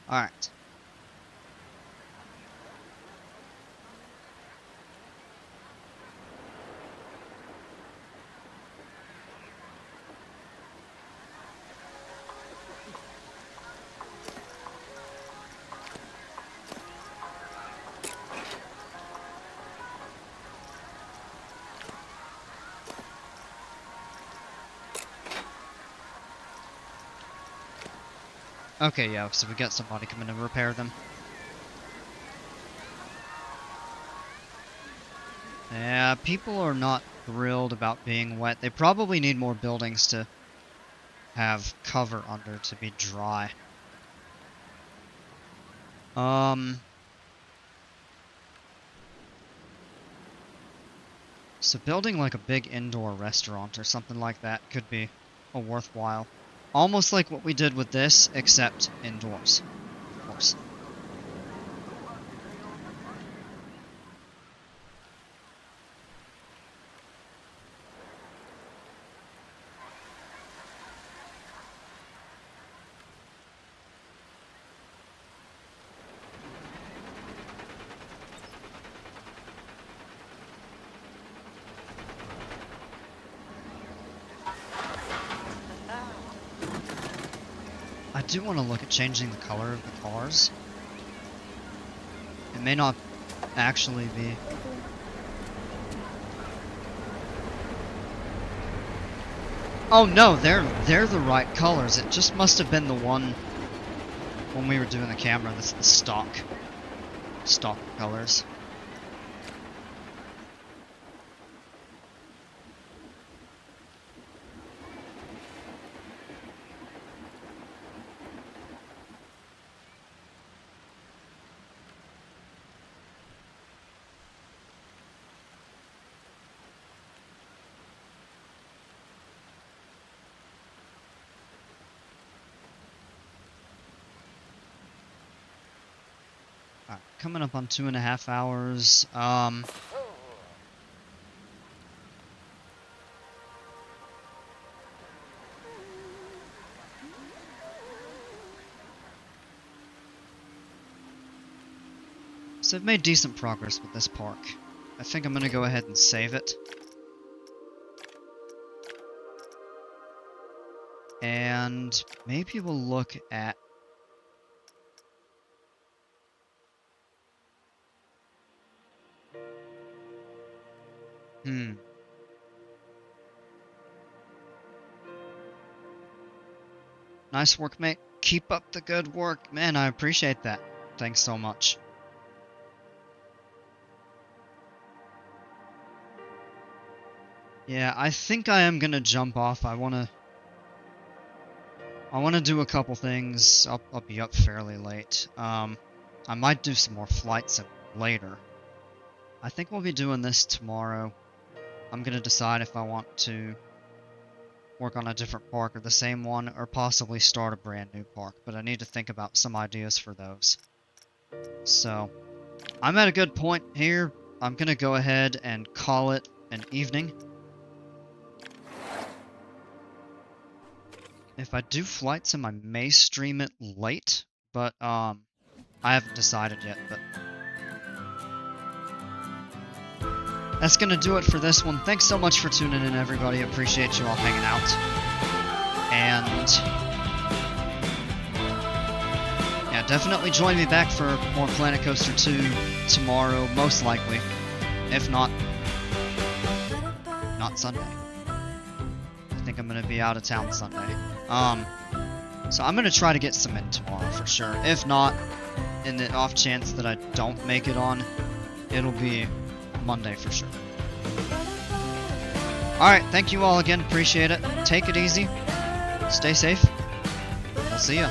Alright. Okay, yeah, so we got somebody coming to repair them. Yeah, people are not thrilled about being wet. They probably need more buildings to have cover under to be dry. So building like a big indoor restaurant or something like that could be a worthwhile. Almost like what we did with this, except indoors, of course. I do want to look at changing the color of the cars. It may not actually be... Oh no, they're the right colors. It just must have been the one when we were doing the camera. That's the stock colors. Alright, coming up on 2.5 hours. So I've made decent progress with this park. I think I'm gonna go ahead and save it. And maybe we'll look at... Nice work, mate. Keep up the good work. Man, I appreciate that. Thanks so much. Yeah, I think I am gonna jump off. I wanna do a couple things. I'll be up fairly late. I might do some more flights later. I think we'll be doing this tomorrow. I'm gonna decide if I want to work on a different park or the same one, or possibly start a brand new park, but I need to think about some ideas for those. So, I'm at a good point here. I'm gonna go ahead and call it an evening. If I do flights, I may stream it late, but I haven't decided yet. But that's gonna do it for this one. Thanks so much for tuning in, everybody. Appreciate you all hanging out. And yeah, definitely join me back for more Planet Coaster 2 tomorrow, most likely. If not Sunday. I think I'm gonna be out of town Sunday. So I'm gonna try to get some in tomorrow for sure. If not, in the off chance that I don't make it on, it'll be Monday for sure. Alright, thank you all again, appreciate it. Take it easy, stay safe, we'll see ya.